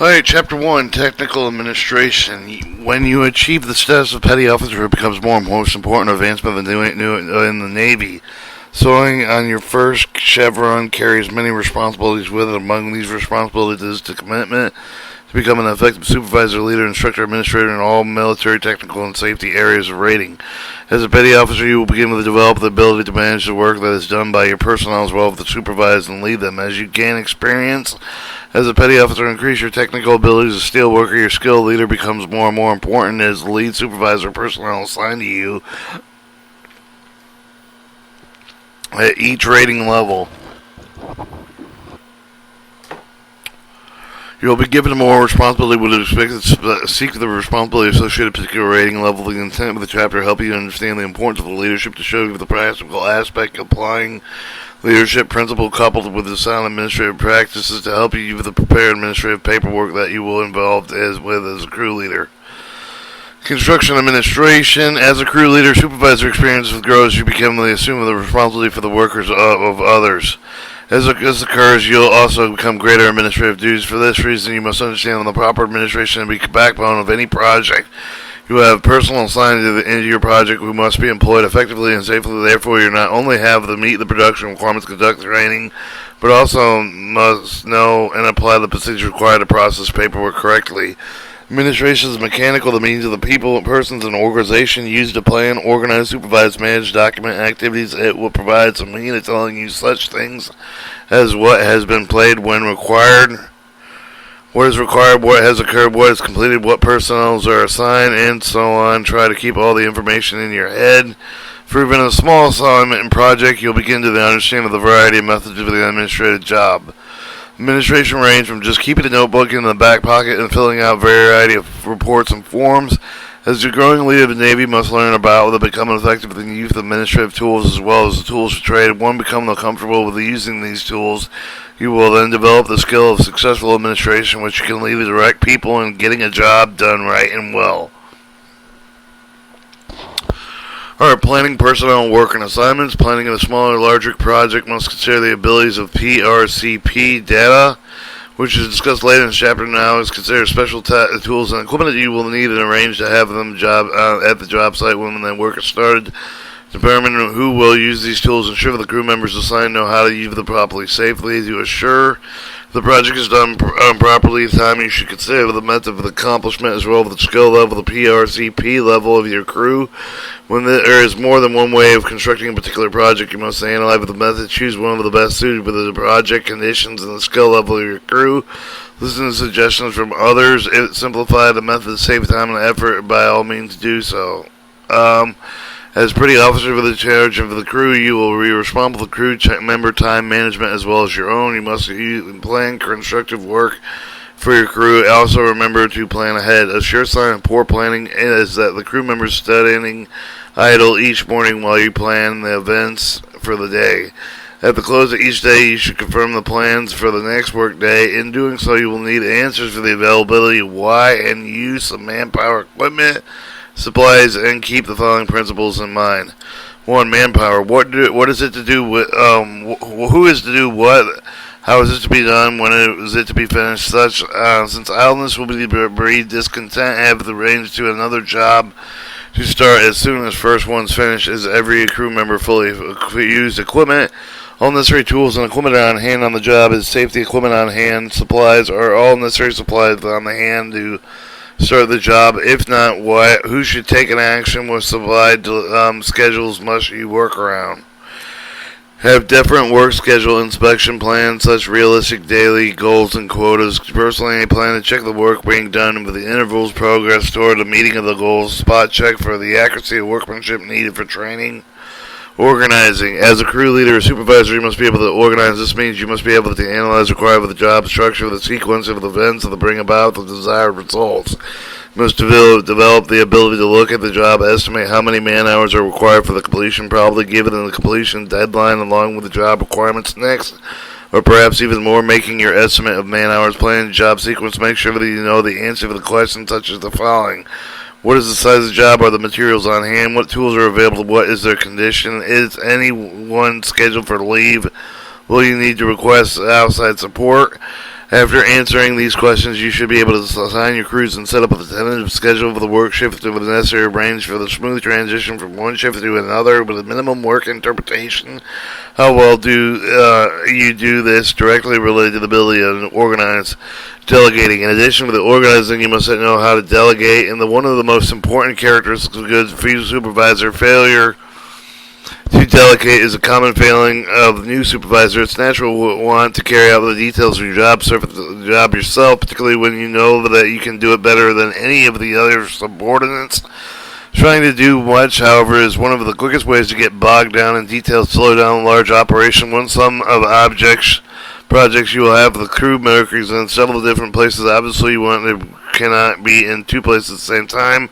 Alright, Chapter 1, Technical Administration. When you achieve the status of Petty Officer, it becomes most important advancement in the Navy. Sewing on your first chevron carries many responsibilities with it. Among these responsibilities is the commitment to become an effective supervisor, leader, instructor, administrator in all military, technical, and safety areas of rating. As a petty officer, you will begin to develop the ability to manage the work that is done by your personnel as well as to supervise and lead them. As you gain experience as a petty officer, increase your technical abilities as a steelworker. Your skill leader becomes more and more important as the lead supervisor personnel assigned to you at each rating level. You will be given more responsibility with respect to seek the responsibility associated with a particular rating level. The intent of the chapter help you understand the importance of the leadership to show you the practical aspect of applying leadership principle coupled with the sound administrative practices to help you with the prepared administrative paperwork that you will involved as a crew leader. Construction administration. As a crew leader, supervisor experience grows. You become the assume the responsibility for the workers of others. As this occurs, you'll also become greater administrative duties. For this reason, you must understand the proper administration and be the backbone of any project. You have personnel assigned into your project who must be employed effectively and safely. Therefore, you not only have to meet the production requirements, conduct training, but also must know and apply the procedures required to process paperwork correctly. Administration is mechanical, the means of the people, persons, and organization used to plan, organize, supervise, manage, document activities. It will provide some means of telling you such things as what has been played when required, what is required, what has occurred, what is completed, what personnel are assigned, and so on. Try to keep all the information in your head. For even a small assignment and project, you'll begin to understand the variety of methods of the administrative job. Administration range from just keeping a notebook in the back pocket and filling out a variety of reports and forms. As your growing leader of the Navy must learn about and become effective in the use of administrative tools as well as the tools for trade. One, become comfortable with using these tools. You will then develop the skill of successful administration, which can lead to direct people in getting a job done right and well. Alright, planning personnel work and assignments. Planning of a smaller or larger project must consider the abilities of PRCP data, which is discussed later in the chapter. Now is considered special tools and equipment that you will need and arrange to have them at the job site when the work is started. Determine who will use these tools. Ensure the crew members assigned know how to use them properly, safely. To assure the project is done properly, the time you should consider the method of accomplishment as well as the skill level, the PRCP level of your crew. When there is more than one way of constructing a particular project, you must analyze the method, choose one of the best suited for the project conditions and the skill level of your crew. Listen to suggestions from others. Simplify the method, save time and effort. By all means, do so. As petty officer for the charge of the crew, you will be responsible for crew member time management as well as your own. You must plan constructive work for your crew. Also remember to plan ahead. A sure sign of poor planning is that the crew members studying idle each morning while you plan the events for the day. At the close of each day, you should confirm the plans for the next work day. In doing so, you will need answers for the availability, why, and use of manpower, equipment, supplies, and keep the following principles in mind. 1. Manpower. What is it to do with, who is to do what? How is it to be done? When is it to be finished? Since idleness will breed discontent, have the range to another job to start as soon as first one's finished. Is every crew member fully used equipment? All necessary tools and equipment are on hand on the job. Is safety equipment on hand? Supplies are all necessary supplies on the hand to start the job. If not, what? Who should take an action with supplied schedules must you work around? Have different work schedule inspection plans, such realistic daily goals and quotas. Personally, I plan to check the work being done with the intervals, progress toward the meeting of the goals. Spot check for the accuracy of workmanship needed for training. Organizing. As a crew leader or supervisor, you must be able to organize. This means you must be able to analyze required of the job structure, the sequence of the events that bring about the desired results. You must develop the ability to look at the job, estimate how many man hours are required for the completion, probably given the completion deadline along with the job requirements next, or perhaps even more, making your estimate of man hours, planning the job sequence. Make sure that you know the answer to the question such as the following. What is the size of the job? Are the materials on hand? What tools are available? What is their condition? Is anyone scheduled for leave? Will you need to request outside support? After answering these questions, you should be able to assign your crews and set up a tentative schedule for the work shift with the necessary range for the smooth transition from one shift to another with a minimum work interpretation. How well do you do this directly related to the ability to organize delegating. In addition to the organizing, you must know how to delegate, and one of the most important characteristics of a good supervisor failure to delegate is a common failing of the new supervisor. It's natural to want to carry out the details of your job, serve the job yourself, particularly when you know that you can do it better than any of the other subordinates. Trying to do much, however, is one of the quickest ways to get bogged down in details, slow down a large operation. One sum of projects you will have the crew members in several different places. Obviously, cannot be in two places at the same time.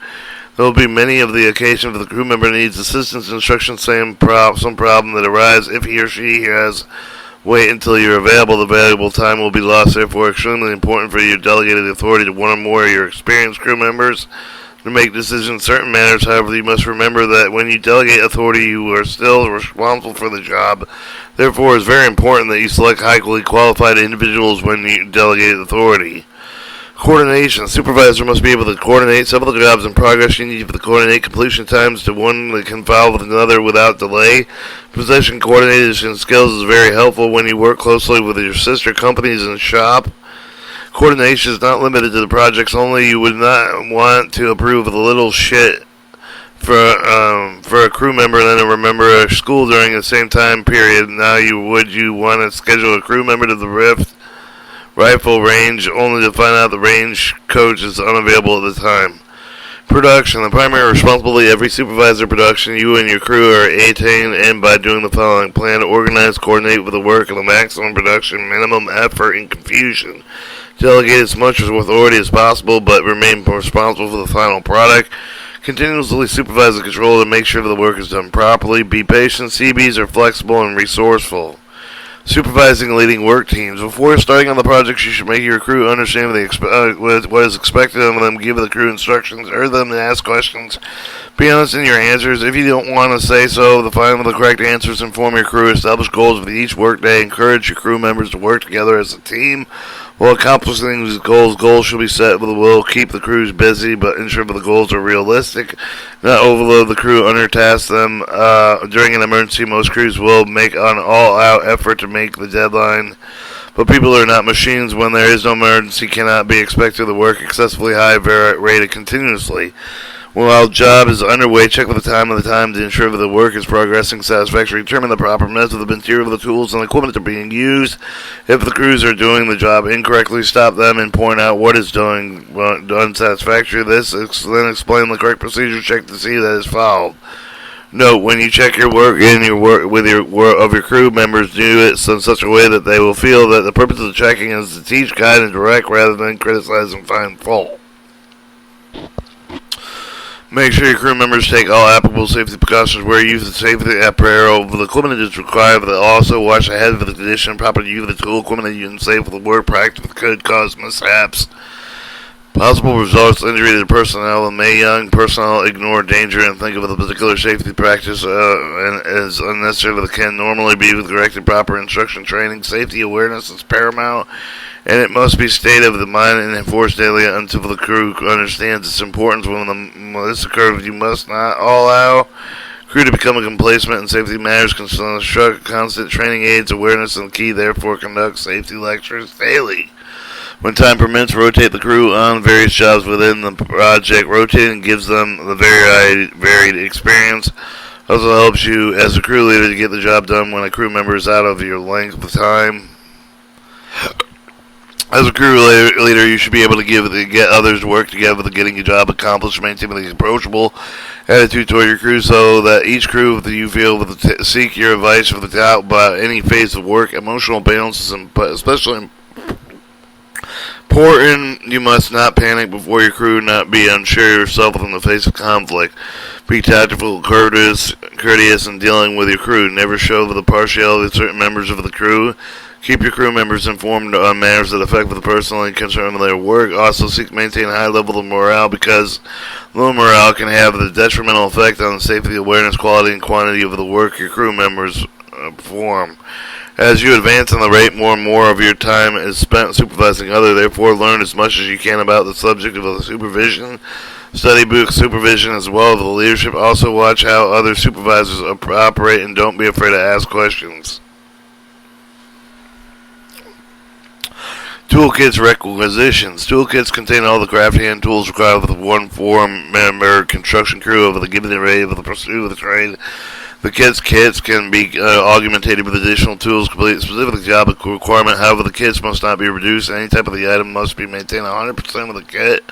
There will be many of the occasions if the crew member needs assistance, instructions, some problem that arises. If he or she has wait until you're available, the valuable time will be lost. Therefore, extremely important for you to delegate the authority to one or more of your experienced crew members to make decisions in certain matters. However, you must remember that when you delegate authority, you are still responsible for the job. Therefore, it's very important that you select highly qualified individuals when you delegate authority. Coordination. The supervisor must be able to coordinate several jobs in progress. You need to coordinate completion times to one that can follow with another without delay. Possession coordination skills is very helpful when you work closely with your sister companies in the shop. Coordination is not limited to the projects only. You would not want to approve of the little shit for a crew member and then remember a school during the same time period. Now you want to schedule a crew member to the rifle range only to find out the range coach is unavailable at the time. Production. The primary responsibility of every supervisor production, you and your crew are attained and by doing the following. Plan to organize, coordinate with the work of the maximum production, minimum effort, and confusion. Delegate as much authority as possible, but remain responsible for the final product. Continuously supervise the control to make sure that the work is done properly. Be patient. CBs are flexible and resourceful. Supervising and leading work teams. Before starting on the projects, you should make your crew understand what is expected of them. Give the crew instructions. Urge them to ask questions. Be honest in your answers. If you don't want to say so, find the correct answers. Inform your crew. Establish goals for each workday. Encourage your crew members to work together as a team. While accomplishing these goals should be set with a will keep the crews busy, but ensure that the goals are realistic. Not overload the crew, undertask them. During an emergency, most crews will make an all-out effort to make the deadline. But people are not machines. When there is no emergency, cannot be expected to work excessively high, rated continuously. While job is underway, check with the time to ensure that the work is progressing satisfactorily. Determine the proper method of the material, the tools, and equipment that are being used. If the crews are doing the job incorrectly, stop them and point out what is done unsatisfactory. Then explain the correct procedure. Check to see that is followed. Note: when you check your work and your work with your crew members, do it in such a way that they will feel that the purpose of the checking is to teach, guide, and direct rather than criticize and find fault. Make sure your crew members take all applicable safety precautions where you use the safety apparel. The equipment is required, but also watch ahead of the condition. Proper use of the tool equipment that you can save for the work practice could cause mishaps. Possible results: injury to the personnel. May young personnel ignore danger and think of the particular safety practice as unnecessary that can normally be corrected. Proper instruction training. Safety awareness is paramount, and it must be stated of the mind and enforced daily until the crew understands its importance. When this occurs, you must not allow crew to become complacent in safety matters. Construct constant training aids, awareness, and key. Therefore, conduct safety lectures daily. When time permits, rotate the crew on various jobs within the project. Rotating gives them the varied experience. Also helps you as a crew leader to get the job done when a crew member is out of your length of time. As a crew leader, you should be able to get others to work together with getting your job accomplished, maintaining an approachable attitude toward your crew so that each crew that you feel will seek your advice for the top about any phase of work. Emotional balance is especially important. You must not panic before your crew, not be unsure yourself in the face of conflict. Be tactful, courteous in dealing with your crew. Never show the partiality of certain members of the crew. Keep your crew members informed on matters that affect the personal concern with their work. Also seek to maintain a high level of morale, because low morale can have a detrimental effect on the safety, awareness, quality, and quantity of the work your crew members perform. As you advance in the rate, more and more of your time is spent supervising others. Therefore, learn as much as you can about the subject of the supervision. Study book supervision as well as the leadership. Also, watch how other supervisors operate and don't be afraid to ask questions. Toolkits requisitions. Toolkits contain all the crafty hand tools required for the one four-member construction crew over the given array of the pursuit of the trade. The kits can be augmented with additional tools complete specific job requirement. However, the kits must not be reduced. Any type of the item must be maintained 100% of the kit.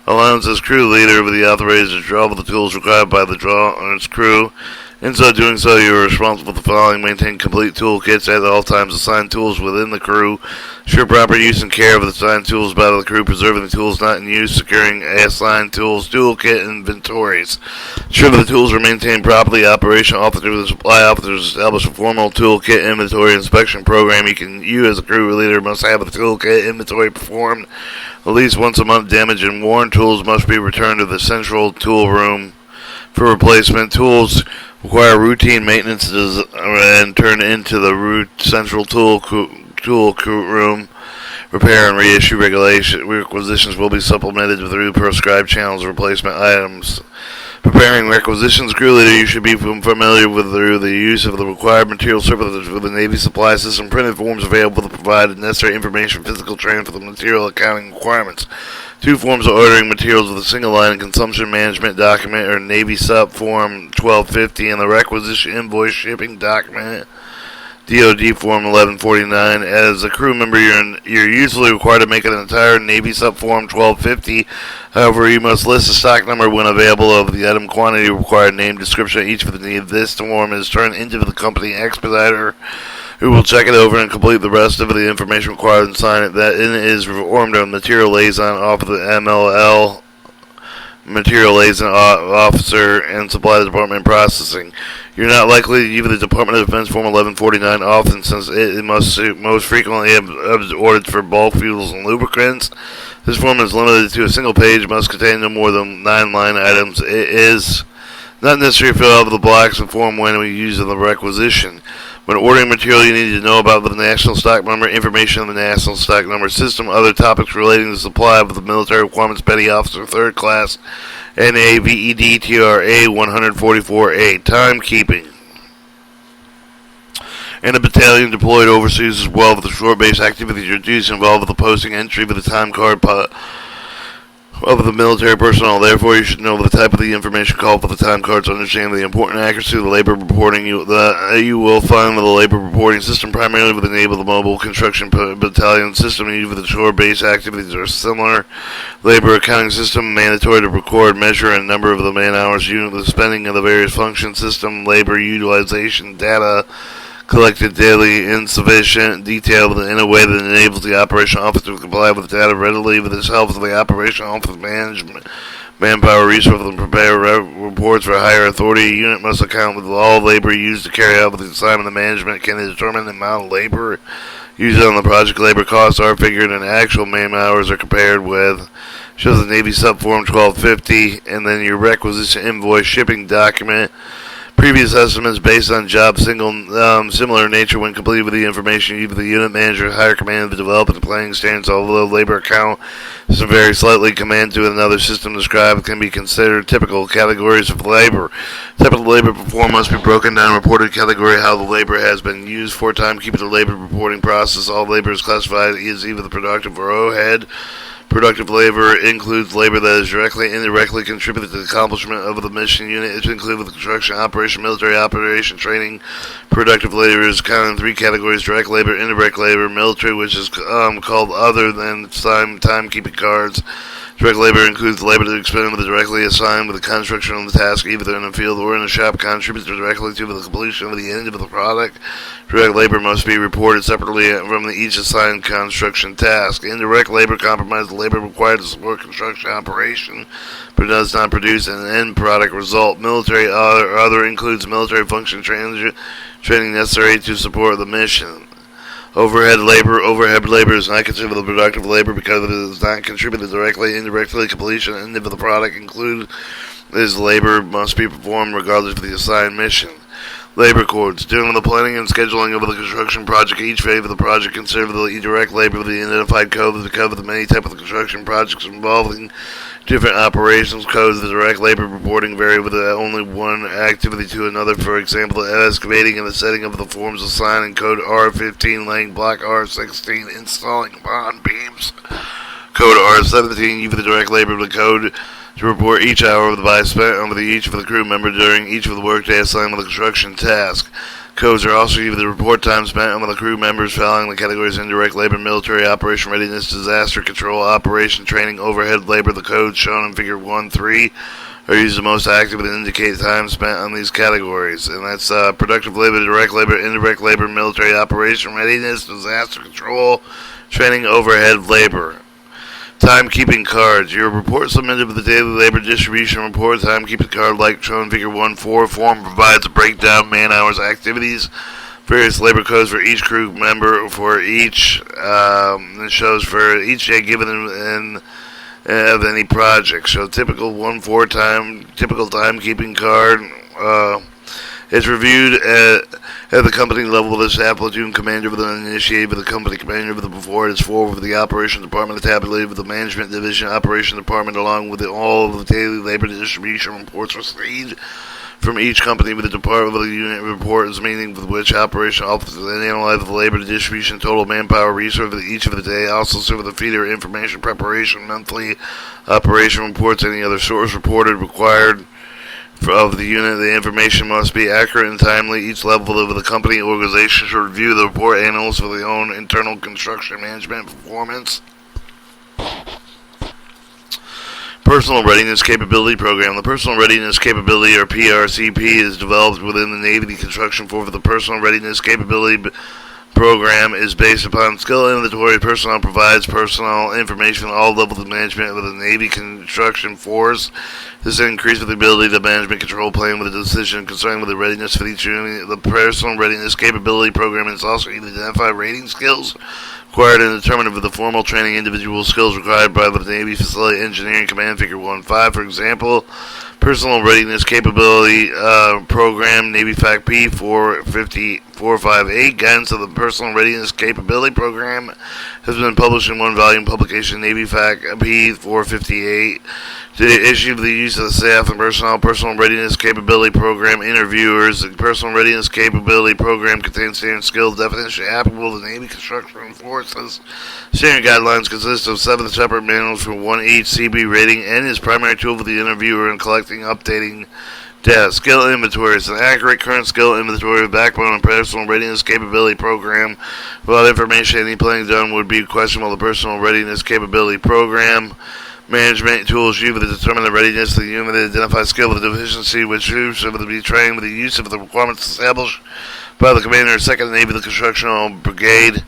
Allowance as crew leader with the authorized to draw with the tools required by the drawers crew. In so doing so, you are responsible for the following: maintain complete toolkits at all times, assign tools within the crew, ensure proper use and care of the assigned tools by the crew, preserving the tools not in use, securing assigned tools, toolkit inventories, ensure that the tools are maintained properly. Operation officer with the supply officers establish a formal toolkit inventory inspection program. You as a crew leader must have the toolkit inventory performed at least once a month. Damaged and worn tools must be returned to the central tool room for replacement. Tools require routine maintenance and turn into the central tool room. Repair and reissue requisitions will be supplemented through prescribed channels of replacement items. Preparing requisitions. Crew leader, you should be familiar with the use of the required material surplus with the Navy supply system. Printed forms available to provide the necessary information for physical training for the material accounting requirements. 2 forms of ordering materials with a single line and consumption management document or Navy Sup Form 1250 and the requisition invoice shipping document DoD Form 1149. As a crew member, you're usually required to make an entire Navy Sup Form 1250. However, you must list the stock number when available of the item quantity required, name, description of each for the need. This form is turned into the company expediter, who will check it over and complete the rest of the information required and sign it. That is formed on material liaison off of the MLL, material liaison officer, and supply department processing. You're not likely to use the Department of Defense Form 1149 often, since it most frequently have ordered for bulk fuels and lubricants. This form is limited to a single page, must contain no more than 9 line items. It is not necessary to fill out the blocks and form when we use the requisition. When ordering material, you need to know about the national stock number, information on the national stock number system, other topics relating to the supply of the military requirements, petty officer, 3rd class, NAVEDTRA 144A, timekeeping. And a battalion deployed overseas as well with the shore base activities or duties involved with the posting entry with the time card of the military personnel. Therefore, you should know the type of the information called for the time cards, understand the important accuracy of the labor reporting you will find with the labor reporting system, primarily with the Naval Mobile Construction Battalion system. Even with the shore base activities are similar. Labor accounting system, mandatory to record, measure, and number of the man hours unit, the spending of the various function system, labor utilization data collected daily, insufficient detail in a way that enables the operation officer to comply with the data readily. With this helps the operation office management manpower resources and prepare reports for a higher authority. A unit must account with all labor used to carry out the assignment. The management can determine the amount of labor used on the project. Labor costs are figured and actual man hours are compared with. Shows the Navy Sub Form 1250, and then your requisition invoice shipping document. Previous estimates based on job similar nature when completed with the information either the unit manager, higher command of develop the planning standards. Although labor account is vary slightly, command to another system described can be considered typical categories of labor. Typical labor performed must be broken down reported category how the labor has been used for timekeeping the labor reporting process. All labor is classified as either the productive or overhead. Productive labor includes labor that is directly and indirectly contributed to the accomplishment of the mission unit. It's included with the construction, operation, military operation, training. Productive labor is counted in 3 categories: direct labor, indirect labor, military, which is called other than timekeeping cards. Direct labor includes labor that is expended directly assigned with the construction of the task, either in the field or in the shop, contributes directly to the completion of the end of the product. Direct labor must be reported separately from each assigned construction task. Indirect labor compromises the labor required to support construction operation, but does not produce an end product result. Military other includes military function training necessary to support the mission. Overhead labor is not considered productive labor because it does not contribute directly, indirectly, completion, and end of the product included. This labor must be performed regardless of the assigned mission. Labor codes. During the planning and scheduling of the construction project, each phase of the project consider the direct labor of the identified code to cover the many types of construction projects involving different operations. Codes. The direct labor reporting vary with only one activity to another. For example, the excavating and the setting of the forms assigned in code R15, laying block R16, installing bond beams. Code R17, you for the direct labor of the code to report each hour of the buy spent on each of the crew member during each of the workday assigned with the construction task. Codes are also used for the report time spent on the crew members following the categories indirect labor, military operation readiness, disaster control, operation training, overhead labor. The codes shown in figure 1-3 are used the most active and indicate time spent on these categories. And that's productive labor, direct labor, indirect labor, military operation readiness, disaster control, training, overhead labor. Timekeeping cards. Your report submitted with the daily labor distribution report. Timekeeping card, like shown in figure 1-4, form provides a breakdown, man hours, activities, various labor codes for each crew member for each. It shows for each day given in of any project. So typical 1-4 typical timekeeping card. It's reviewed at the company level with the platoon commander with an initiated with the company commander with the before it is forward with the operations department, tabulated with the management division operations department, along with all of the daily labor distribution reports received from each company with the department of the unit report is meeting with which operation officers and analyze the labor distribution, total manpower resource for each of the day. Also serve the feeder information preparation, monthly operation reports, any other source reported required of the unit. The information must be accurate and timely. Each level of the company organization should review the report analysis for their own internal construction management performance. Personal Readiness Capability Program. The Personal Readiness Capability, or PRCP, is developed within the Navy Construction Force. The Personal Readiness Capability Program is based upon skill inventory. Personnel provides personnel information at all levels of management of the Navy Construction Force. This increases the ability to management control plan with a decision concerning with the readiness for each unit. The Personal Readiness Capability Program is also used to identify rating skills required and determine if the formal training individual skills required by the Navy Facility Engineering Command, figure 1-5. For example, Personal Readiness Capability Program, Navy Fact P 458, Guidance of the Personal Readiness Capability Program, has been published in one volume publication, Navy Fact P 458. To issue the use of the staff and personnel Personal Readiness Capability Program interviewers. The Personal Readiness Capability Program contains standard skills definition applicable to the Navy Construction Forces. Standard guidelines consist of 7 separate manuals for one each CB rating and is primary tool for the interviewer in collecting, updating data. Skill inventory is an accurate current skill inventory of backbone and Personal Readiness Capability Program. Without information, any planning done would be questionable. The Personal Readiness Capability Program management tools used to determine the readiness of the unit, identify skill with the deficiency, which troops are to be trained with the use of the requirements established by the commander of 2nd Naval Construction Brigade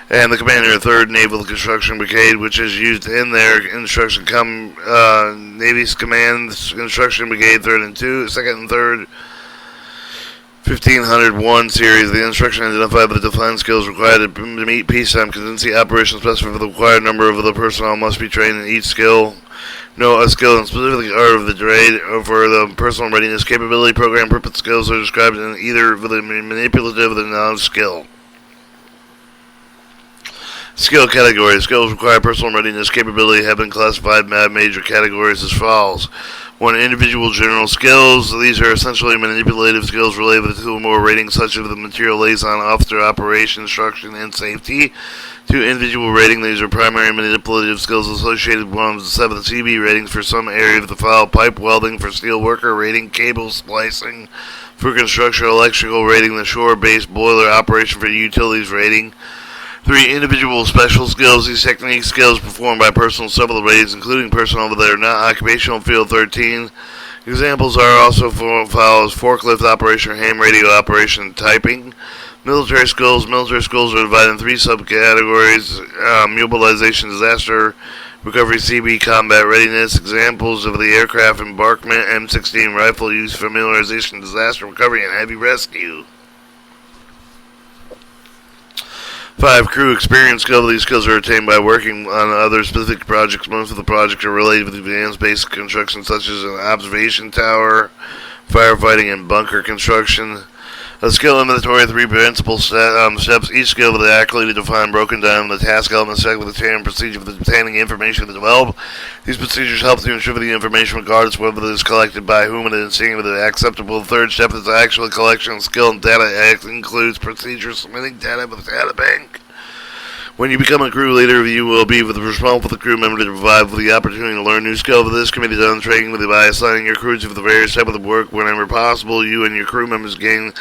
and the commander of 3rd Naval Construction Brigade, which is used in their instruction Navy's Command Instruction Brigade 3rd and 2nd and 3rd 1501 series. The instruction identified the defined skills required to meet peacetime contingency operations specified for the required number of the personnel must be trained in each skill. No, a skill and specifically art of the trade for the Personal Readiness Capability Program. Purpose skills are described in either for the manipulative or the knowledge skill. Skill categories. Skills required personal readiness capability have been classified in major categories as follows. 1. Individual general skills. These are essentially manipulative skills related to two or more ratings such as the material liaison, officer, operation, instruction, and safety. 2. Individual rating. These are primary manipulative skills associated with one of the 7 CB ratings for some area of the file. Pipe welding for steelworker rating, cable splicing for construction, electrical rating, the shore-based boiler operation for utilities rating. 3. Individual special skills. These technique skills performed by personnel several ratings, including personnel that are not occupational field 13. Examples are also follows forklift operation, ham radio operation, typing. Military skills. Military skills are divided in 3 subcategories. Mobilization, disaster recovery, CB, combat readiness. Examples of the aircraft embarkment, M16 rifle use, familiarization, disaster recovery, and heavy rescue. 5. Crew experience skill. These skills are attained by working on other specific projects. Most of the projects are related with advanced basic construction such as an observation tower, firefighting, and bunker construction. A skill inventory of 3 principal steps. Each skill with an accurately defined, broken down, the task element set with a standard procedure for obtaining information to develop. These procedures help to ensure that the information, regardless of whether it is collected by whom it is seen with an acceptable. The third step is the actual collection of skill and data. It includes procedures submitting data with the data bank. When you become a crew leader, you will be responsible for the crew member to provide for the opportunity to learn new skill. For this, committee done training by assigning your crew to the various types of the work. Whenever possible, you and your crew members gain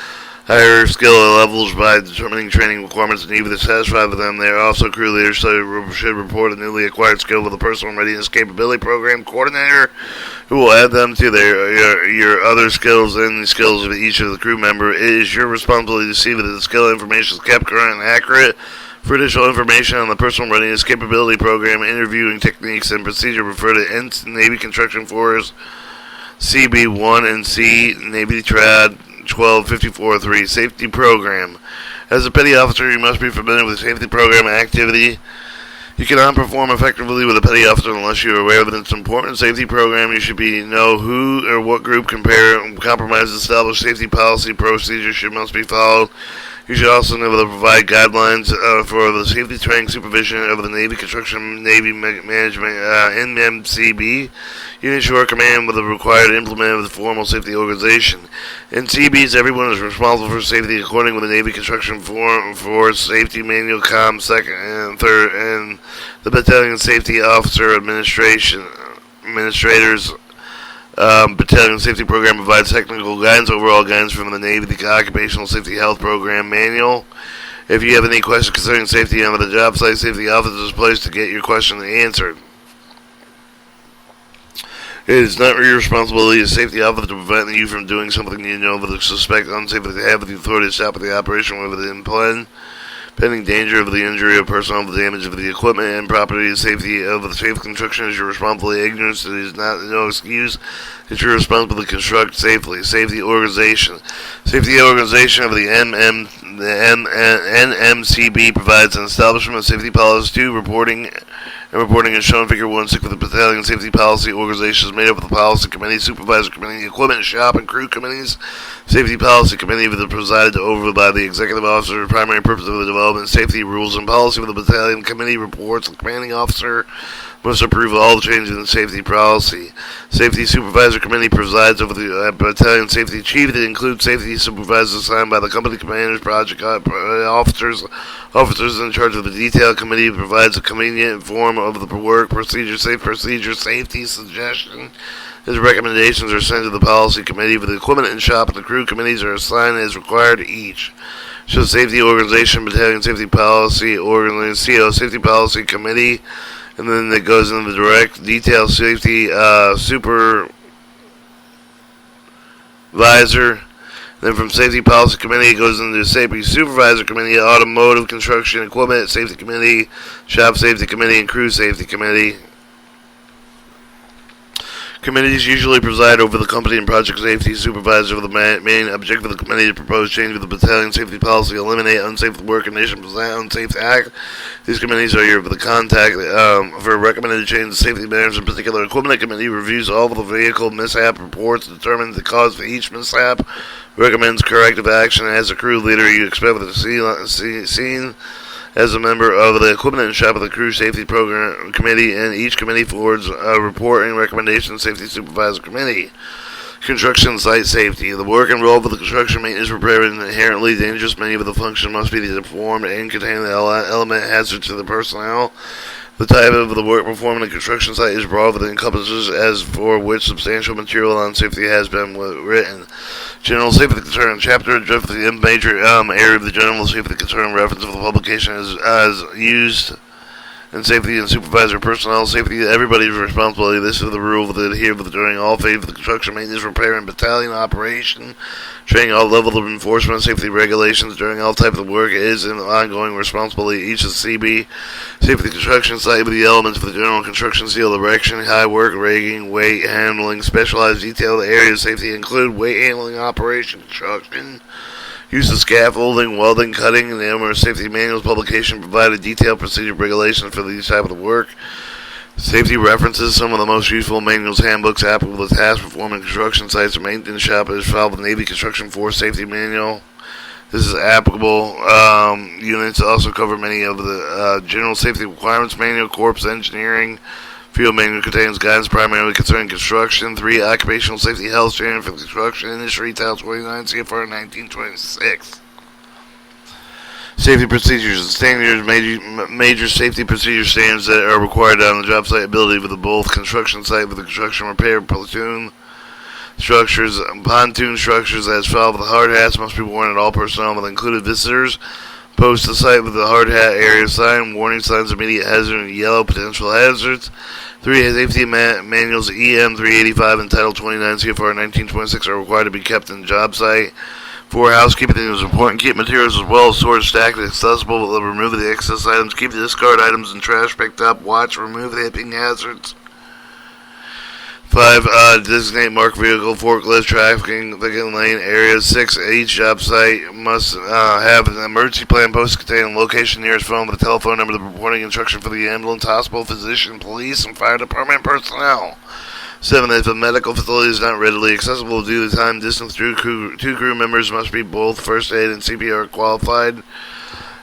higher skill levels by determining training requirements and either satisfied with them. They are also crew leaders, so should report a newly acquired skill to the personal readiness capability program coordinator, who will add them to your other skills and the skills of each of the crew member. It is your responsibility to see that the skill information is kept current and accurate. For additional information on the Personal Readiness Capability Program, interviewing techniques, and procedure, refer to Navy Construction Force CB1 and C, NAVEDTRA14251 Safety Program. As a petty officer, you must be familiar with the safety program activity. You cannot perform effectively with a petty officer unless you are aware of its important safety program. You should know who or what group compromises established safety policy procedures must be followed. You should also know how to provide guidelines for the safety training supervision of the Navy Construction Navy Management NMCB. Units you are command with the required to implement the formal safety organization. In CBs, everyone is responsible for safety according to the Navy Construction Force Safety Manual, Com. 2nd and 3rd, and the Battalion Safety Officer Administrators. Battalion Safety Program provides technical guidance, overall guidance from the Navy, the Occupational Safety Health Program Manual. If you have any questions concerning safety on the job site, safety officers placed to get your question answered. It is not your responsibility as safety officer to prevent you from doing something you know that is suspect unsafe to have the authority to stop the operation within pending danger of the injury of personnel, the damage of the equipment and property, the safety of the safe construction is your responsibility. Ignorance is not no excuse. It's your responsibility to construct safely. Safety organization of the NMCB provides an establishment of safety policies. 2. Reporting is shown in Figure 1. 6 of the Battalion Safety Policy Organization is made up of the Policy Committee, Supervisor Committee, Equipment, Shop, and Crew Committees. Safety Policy Committee is presided over by the Executive Officer. The primary purpose of the development of safety rules and policy for the Battalion Committee reports. The Commanding Officer must approve of all the changes in the safety policy. Safety Supervisor Committee presides over the Battalion Safety Chief. That includes safety supervisors assigned by the company commanders, project officers in charge of the detail committee. Provides a convenient form of the work procedure, safety suggestion. His recommendations are sent to the policy committee. For the equipment and shop and the crew committees are assigned as required to each. So safety organization, battalion safety policy organization, CO safety policy committee, and then it goes into the direct detail safety supervisor. Then from Safety Policy Committee, it goes into the Safety Supervisor Committee, Automotive Construction Equipment Safety Committee, Shop Safety Committee, and Crew Safety Committee. Committees usually preside over the company and project safety supervisor. The main objective of the committee to propose change of the battalion safety policy, eliminate unsafe work conditions, present unsafe act. These committees are your the contact for recommended change of safety measures. In particular, equipment committee reviews all of the vehicle mishap reports, determines the cause for each mishap, recommends corrective action. As a crew leader, you expect to see seen as a member of the equipment and shop of the crew safety program committee, and each committee forwards a report and recommendation to safety supervisor committee. Construction site safety. The work involved with the construction maintenance repair is inherently dangerous. Many of the functions must be performed and contain the element hazards to the personnel. The type of the work performed in a construction site is broad, but encompasses as for which substantial material on safety has been written. General safety concern. Chapter addressed the major area of the general safety concern. Reference of the publication as used in safety and supervisor personnel safety. Everybody's responsibility. This is the rule that adhere during all phases of the construction, maintenance, repair, and battalion operation. Training all levels of enforcement safety regulations during all types of work is an ongoing responsibility. Each of the CB safety construction site with the elements for the general construction seal, erection, high work, rigging, weight handling, specialized detailed areas of safety include weight handling operation, construction, use of scaffolding, welding, cutting, and the numerous safety manuals publication provided detailed procedure regulations for these type of work. Safety references. Some of the most useful manuals, handbooks applicable to tasks performed in construction sites or maintenance shop is filed with the Navy Construction Force Safety Manual. This is applicable. Units also cover many of the general safety requirements manual, corps engineering. Field manual contains guidance primarily concerning construction. 3. Occupational safety health standard for the construction industry, Title 29, CFR 1926. Safety procedures and standards, major safety procedure standards that are required on the job site ability for the both construction site with the construction repair platoon structures, pontoon structures as follows. The hard hats must be worn at all personnel with included visitors. Post the site with the hard hat area sign, warning signs of immediate hazard and yellow potential hazards. 3. Safety manuals EM 385 and Title 29 CFR 1926 are required to be kept in the job site. 4. Housekeeping is important. Keep materials as well as stored, stacked, and accessible. Remove the excess items. Keep the discard items and trash picked up. Watch. Remove the hipping hazards. 5. Designate marked vehicle, forklift, trafficking lane areas. 6. Each job site must have an emergency plan posted containing location nearest phone with a telephone number, the reporting instruction for the ambulance, hospital, physician, police, and fire department personnel. 7. If a medical facility is not readily accessible due to time, distance, two crew members must be both first aid and CPR qualified.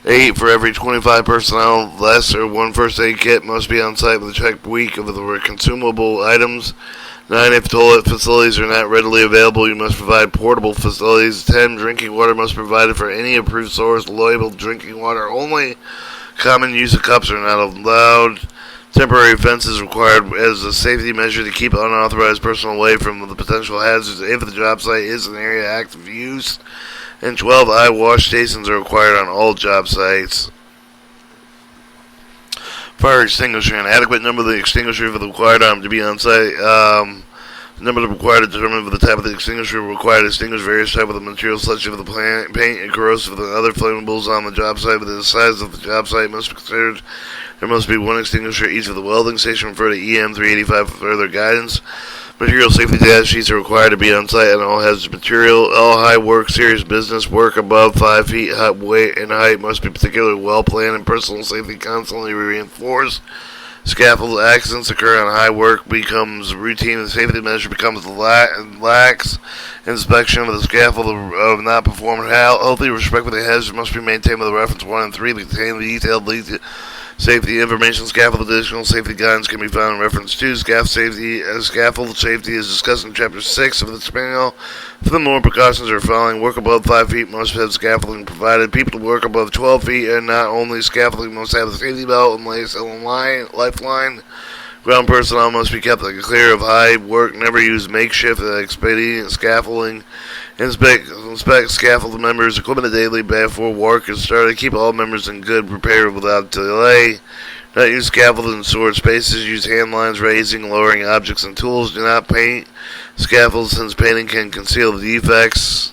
8. For every 25 personnel, less or one first aid kit must be on site with a checked week of the consumable items. 9. If toilet facilities are not readily available, you must provide portable facilities. 10. Drinking water must be provided for any approved source, labeled drinking water only. Common use of cups are not allowed. Temporary fences required as a safety measure to keep unauthorized personnel away from the potential hazards if the job site is an area of active use. And 12. Eye wash stations are required on all job sites. Fire extinguisher. An adequate number of the extinguisher for the required arm to be on site. Number required to determine the type of the extinguisher required to extinguish various types of the materials such as the paint and corrosive and other flammables on the job site. But the size of the job site must be considered. There must be one extinguisher each of the welding station. Refer to EM 385 for further guidance. Material safety data sheets are required to be on site and all hazardous material. All high work, serious business work above 5 feet weight and height must be particularly well planned and personal safety constantly reinforced. Scaffold accidents occur on high work becomes routine and safety measure becomes lax. Inspection of the scaffold of not performed healthy. Respect for the hazards must be maintained with reference 1 and 3. Contain the detailed safety information. Scaffold additional safety guidance can be found in reference 2. Scaffold safety is discussed in Chapter 6 of this manual. For more precautions are following. Work above 5 feet must have scaffolding provided. People to work above 12 feet and not only scaffolding must have the safety belt and lifeline. Ground personnel must be kept clear of high work. Never use makeshift expedient scaffolding. Inspect scaffold members' equipment daily before work is started. Keep all members in good repair without delay. Not use scaffold in stored spaces. Use hand lines, raising, lowering objects and tools. Do not paint scaffolds since painting can conceal the defects.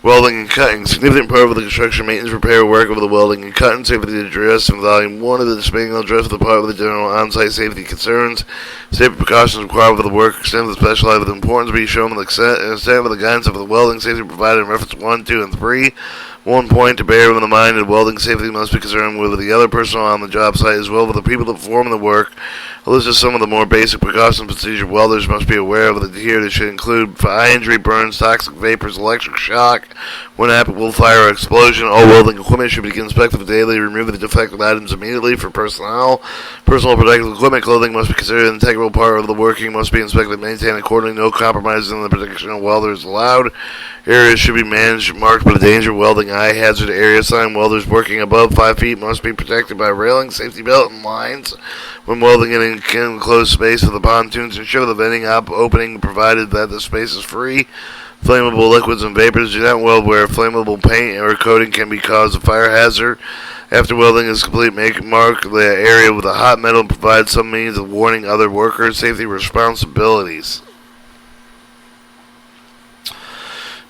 Welding and cutting. Significant part of the construction maintenance repair work of the welding and cutting safety address in volume 1 of the manual address the part of the general on-site safety concerns. Safety precautions required for the work extend to the specialized with importance be shown in the extent of the guidance of the welding safety provided in reference 1, 2, and 3. 1 point to bear in the mind that welding safety must be concerned with the other personnel on the job site as well as the people that perform the work. This is some of the more basic precautions procedure welders must be aware of here. That should include eye injury, burns, toxic vapors, electric shock, when applicable, fire or explosion. All welding equipment should be inspected daily. Remove the defective items immediately for personnel. Personal protective equipment, clothing must be considered an integral part of the working. Must be inspected and maintained accordingly. No compromises in the protection of welders allowed. Areas should be managed, marked with a danger welding eye hazard area sign. Welders working above 5 feet must be protected by railing, safety belt, and lines. When welding in an enclosed space with the pontoons, ensure the venting opening provided that the space is free. Flammable liquids and vapors. Do not weld where flammable paint or coating can be cause a fire hazard. After welding is complete, mark the area with a hot metal and provide some means of warning other workers. Safety responsibilities.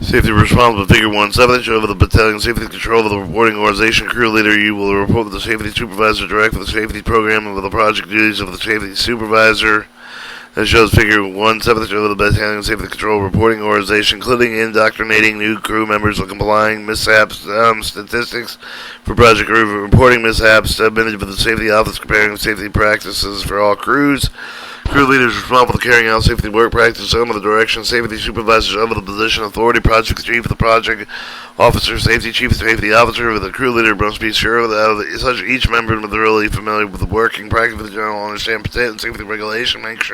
Safety responsible. Figure 1/7 over the battalion safety control of the reporting organization. Crew leader, you will report with the safety supervisor direct for the safety program and with the project duties of the safety supervisor. That shows figure 1/7 over the battalion safety control reporting organization, including indoctrinating new crew members on complying mishaps statistics for project crew, reporting mishaps submitted for the safety office, comparing safety practices for all crews. Crew leaders responsible for carrying out safety work practice under the direction safety supervisors over the position authority, project chief of the project officer, safety chief, safety officer. The crew leader must be sure that such each member is thoroughly familiar with the working practice of the general, understand potato safety regulation, makes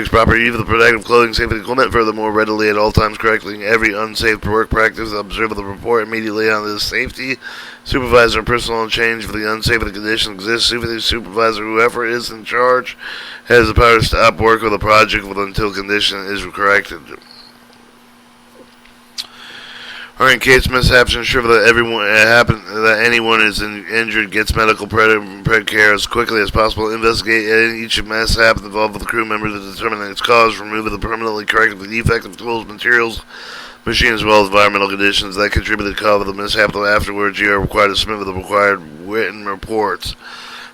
proper use of the protective clothing, safety equipment, furthermore readily at all times correcting every unsafe work practice, observe the report immediately on the safety supervisor and personal change if the unsafe condition exists. Safety supervisor, whoever is in charge, has the power to stop work with a project until condition is corrected. Or in case mishaps, ensure that anyone is injured gets medical care as quickly as possible. Investigate each mishap involved with the crew members to determine its cause. Remove the permanently corrective defective tools, materials, machine, as well as environmental conditions that contribute to the cause of the mishap. Afterwards, you are required to submit the required written reports.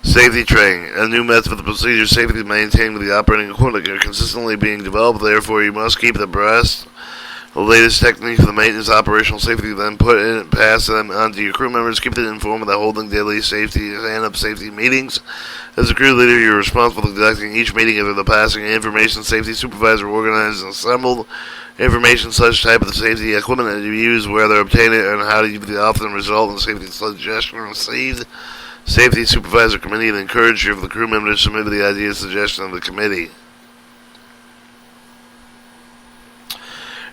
Safety training. A new method of the procedure safety maintained with the operating equipment are consistently being developed. Therefore, you must keep abreast the latest technique for the maintenance operational safety, then pass them on to your crew members. Keep them informed about holding daily safety and safety meetings. As a crew leader, you're responsible for conducting each meeting after the passing information. Safety supervisor organizes and assembled information such type of safety equipment that you use, where they're obtained, and how to use the often result in safety suggestion received. Safety supervisor committee and encourage you for the crew members to submit the idea suggestion of the committee.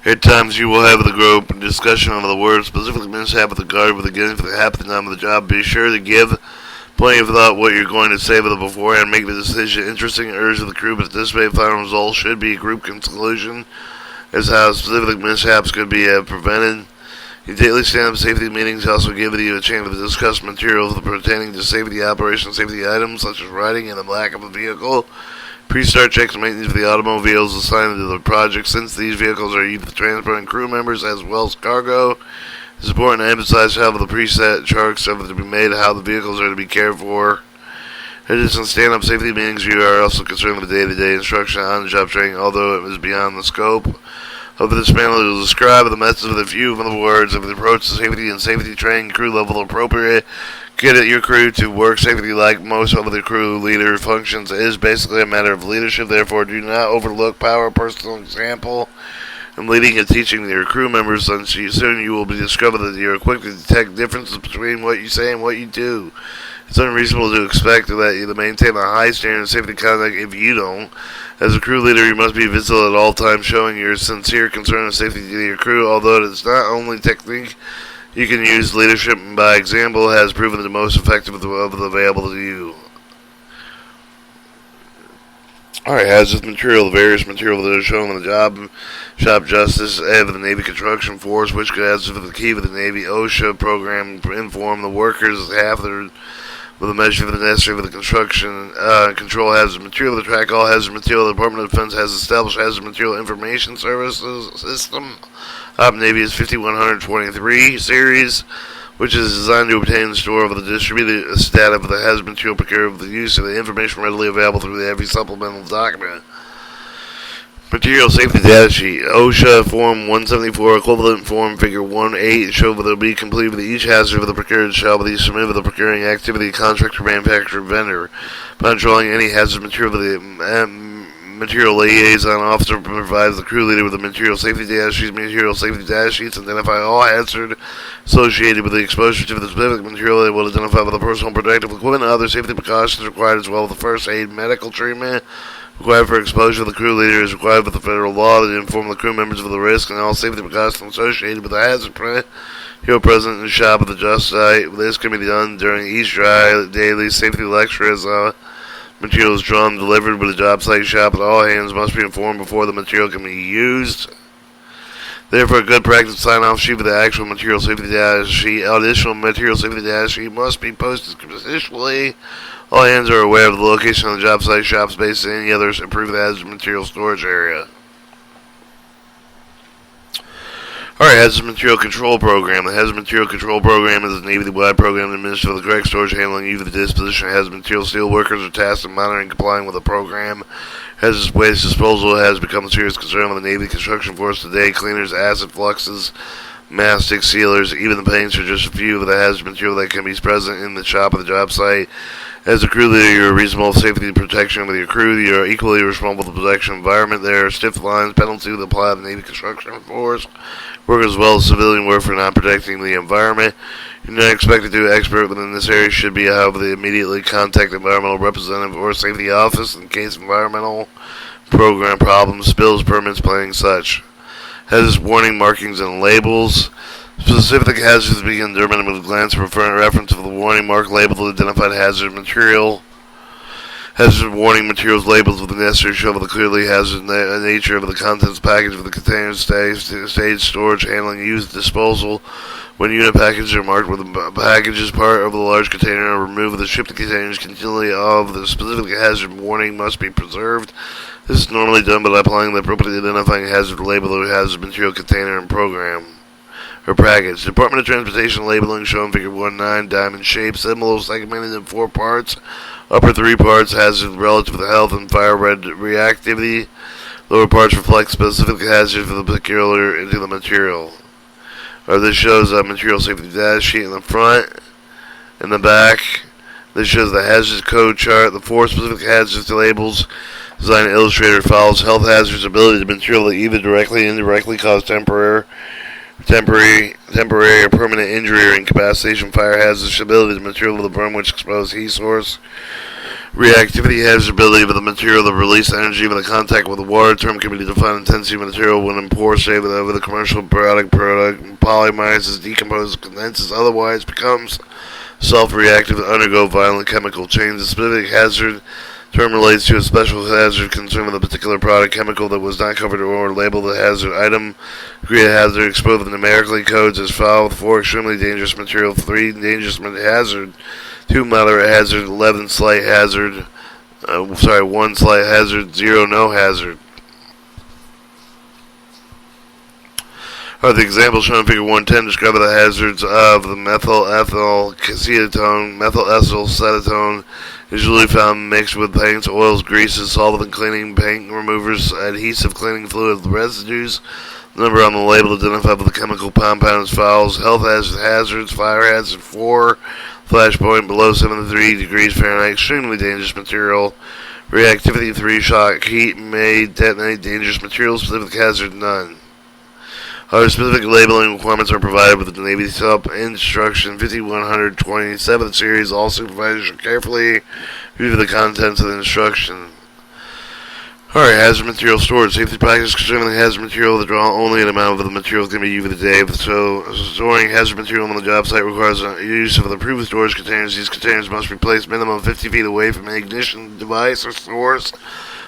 At times you will have the group discussion of the word specifically mishap with regard with the getting for the happening on the job. Be sure to give plenty of thought what you're going to say with it beforehand. Make the decision interesting and urge the crew to participate. Final result should be a group conclusion as how specific mishaps could be prevented. Your daily stand-up safety meetings also give you a chance to discuss materials pertaining to safety operations, safety items such as riding and the lack of a vehicle. Pre-start checks and maintenance for the automobiles assigned to the project. Since these vehicles are used for transporting crew members as well as cargo, it's important to emphasize how the preset charts are to be made, how the vehicles are to be cared for. In addition to stand-up safety meetings, you are also concerned with day-to-day instruction on the job training, although it is beyond the scope of this panel. It will describe the methods with a few of the words of the approach to safety and safety training, crew level appropriate. Get your crew to work safety like most of the crew leader functions. It is basically a matter of leadership. Therefore, do not overlook power, personal example, and leading and teaching your crew members. Soon you will be discovered that you are quick to detect differences between what you say and what you do. It's unreasonable to expect that you maintain a high standard of safety conduct if you don't. As a crew leader, you must be vigilant at all times, showing your sincere concern of safety to your crew. Although it is not only technique you can use, leadership by example has proven the most effective of the available to you. Alright, hazardous material. The various material that are shown on the job shop justice of the Navy Construction Force, which has the key of the Navy OSHA program to inform the workers half their with a measure for the necessary for the construction control hazard material. To track all hazard material, the Department of Defense has established hazard material information services system. Navy is 5123 series, which is designed to obtain and store over the distributed data of the hazard material procured with the use of the information readily available through every supplemental document. Material Safety Data Sheet. OSHA Form 174, equivalent Form Figure 1.8, show that it will be completed with each hazard of the procured shall be submitted with the procuring activity contractor, manufacturer, vendor. Upon drawing any hazard material, the material liaison officer provides the crew leader with the material safety data sheets. Material safety data sheets identify all hazards associated with the exposure to the specific material. They will identify with the personal protective equipment and other safety precautions required, as well as the first aid medical treatment required for exposure. The crew leader is required with the federal law to inform the crew members of the risk and all safety precautions associated with the hazard present in the shop at the just site. This can be done during each daily safety lecture as material is drawn and delivered with the job site shop, and all hands must be informed before the material can be used. Therefore, a good practice sign-off sheet with the actual material safety data sheet. Additional material safety data sheet must be posted consistently. All hands are aware of the location of the job site, shop space, and any others approved hazardous material storage area. Alright, Hazardous Material Control Program. The Hazardous Material Control Program is a Navy-wide program administered for the correct storage, handling, use, the disposition of hazardous material. Steel workers are tasked with monitoring and complying with the program. Hazardous waste disposal has become a serious concern of the Navy Construction Force today. Cleaners, acid fluxes, mastic sealers, even the paints are just a few of the hazardous material that can be present in the shop of the job site. As a crew leader, you are reasonable safety and protection with your crew. You are equally responsible for the protection environment. There are stiff lines, penalties that apply to the Navy construction force. Work as well as civilian work for not protecting the environment. You're not expected to be expert within this area. Should be, however, immediately contact the environmental representative or safety office in case environmental program problems, spills, permits, planning, such. Hazardous warning markings and labels. Specific hazards begin determined with a glance or reference to the warning mark label to identify hazard material. Hazard warning materials labels with the necessary show the clearly hazardous nature of the contents package of the container, stage, storage, handling, use, disposal. When unit packages are marked with the package as part of the large container, or remove the shipped containers continually of the specific hazard warning must be preserved. This is normally done by applying the appropriate identifying hazard label to a hazard material container and program or package. Department of Transportation labeling shown figure 1-9, diamond shape, symbol segmented in 4 parts. Upper 3 parts hazard relative to health and fire red reactivity. Lower parts reflect specific hazard for the particular into the material. This shows a material safety data sheet in the front. In the back, this shows the hazard code chart. The 4 specific hazards labels designed illustrator follows health hazards, ability to material that either directly or indirectly cause temporary or permanent injury or incapacitation, fire hazards, ability to material with a burn which exposed heat source, reactivity hazard, ability of the material to release energy when the contact with the water. Term can be defined intensity of material when in pour, say over the commercial product polymerizes, decomposes, condenses, otherwise becomes self-reactive to undergo violent chemical change. The specific hazard term relates to a special hazard concerned with a particular product, chemical that was not covered or labeled the hazard item. Degree of hazard exposed with numerically codes as follows: 4 extremely dangerous material, 3 dangerous hazard, 2 moderate hazard, 11 slight hazard, 1 slight hazard, 0 no hazard. The examples shown in figure 110 describe the hazards of the methyl ethyl acetone, methyl ethyl acetone, usually found mixed with paints, oils, greases, solvent cleaning, paint removers, adhesive cleaning fluid residues. The number on the label identified with the chemical compound as follows: health hazards, fire hazard 4, flashpoint below 73 degrees Fahrenheit, extremely dangerous material, reactivity 3, shock, heat, may detonate, dangerous material, specific hazard none. Other specific labeling requirements are provided with the Navy Sub Instruction 5127 series. All supervisors should carefully review the contents of the instruction. Alright, hazard material storage. Safety practice concerning hazard material. The draw only an amount of the material can be used a day. So, storing hazard material on the job site requires use of the approved storage containers. These containers must be placed minimum 50 feet away from an ignition device or source.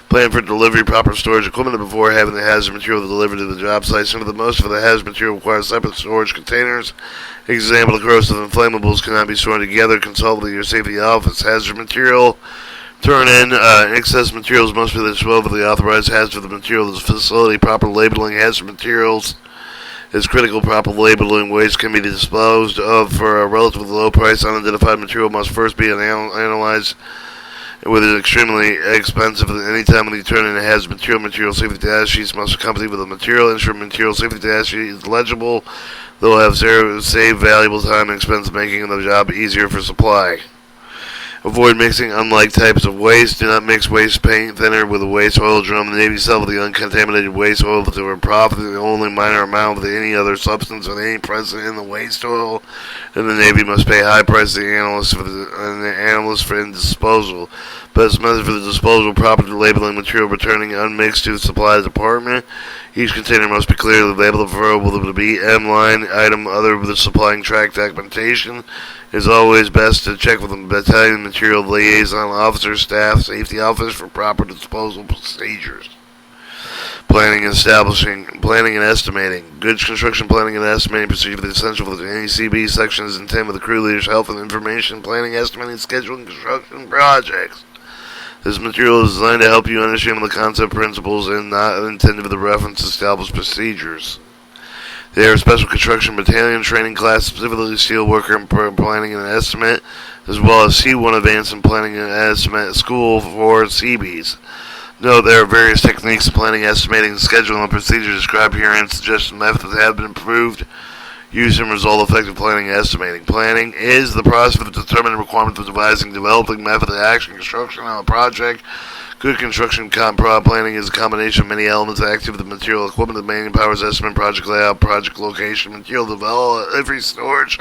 Plan for delivery, proper storage equipment before having the hazard material delivered to the job site. Some of the most of the hazard material requires separate storage containers. Example, corrosive and flammables cannot be stored together. Consult with your safety office. Hazard material turn in. Excess materials must be disposed of the authorized hazard of the material to the facility. Proper labeling hazard materials is critical. Proper labeling waste can be disposed of for a relatively low price. Unidentified material must first be analyzed with an extremely expensive. Any time when you turn in a hazard material safety data sheets must accompany with a material. Ensure material safety data sheet is legible. They'll have save valuable time and expense, making the job easier for supply. Avoid mixing unlike types of waste. Do not mix waste paint thinner with a waste oil drum. The Navy sells the uncontaminated waste oil to a profit. The only minor amount of any other substance or any present in the waste oil, and the Navy must pay high price to the analyst for disposal. Best method for the disposal: proper labeling material returning unmixed to the supply department. Each container must be clearly labeled with the BM line item other than supplying track documentation. It is always best to check with the battalion material liaison officer, staff, safety office for proper disposal procedures. Planning and estimating. Good construction planning and estimating procedure is essential for the NECB section is intended with the crew leaders' health and information, planning, estimating, scheduling construction projects. This material is designed to help you understand the concept principles and not intended for the reference to established procedures. They are a special construction battalion training class, specifically Steelworker and Planning and Estimate, as well as C1 Advanced in Planning and Estimate School for CBs. Note there are various techniques of planning, estimating, and scheduling and procedures described here, and suggested methods have been approved Use and result effective planning and estimating. Planning is the process of determining requirements of devising, developing method of action, construction on a project. Good construction planning is a combination of many elements: activity, material, equipment, the manpower, estimate, project layout, project location, material development, every storage,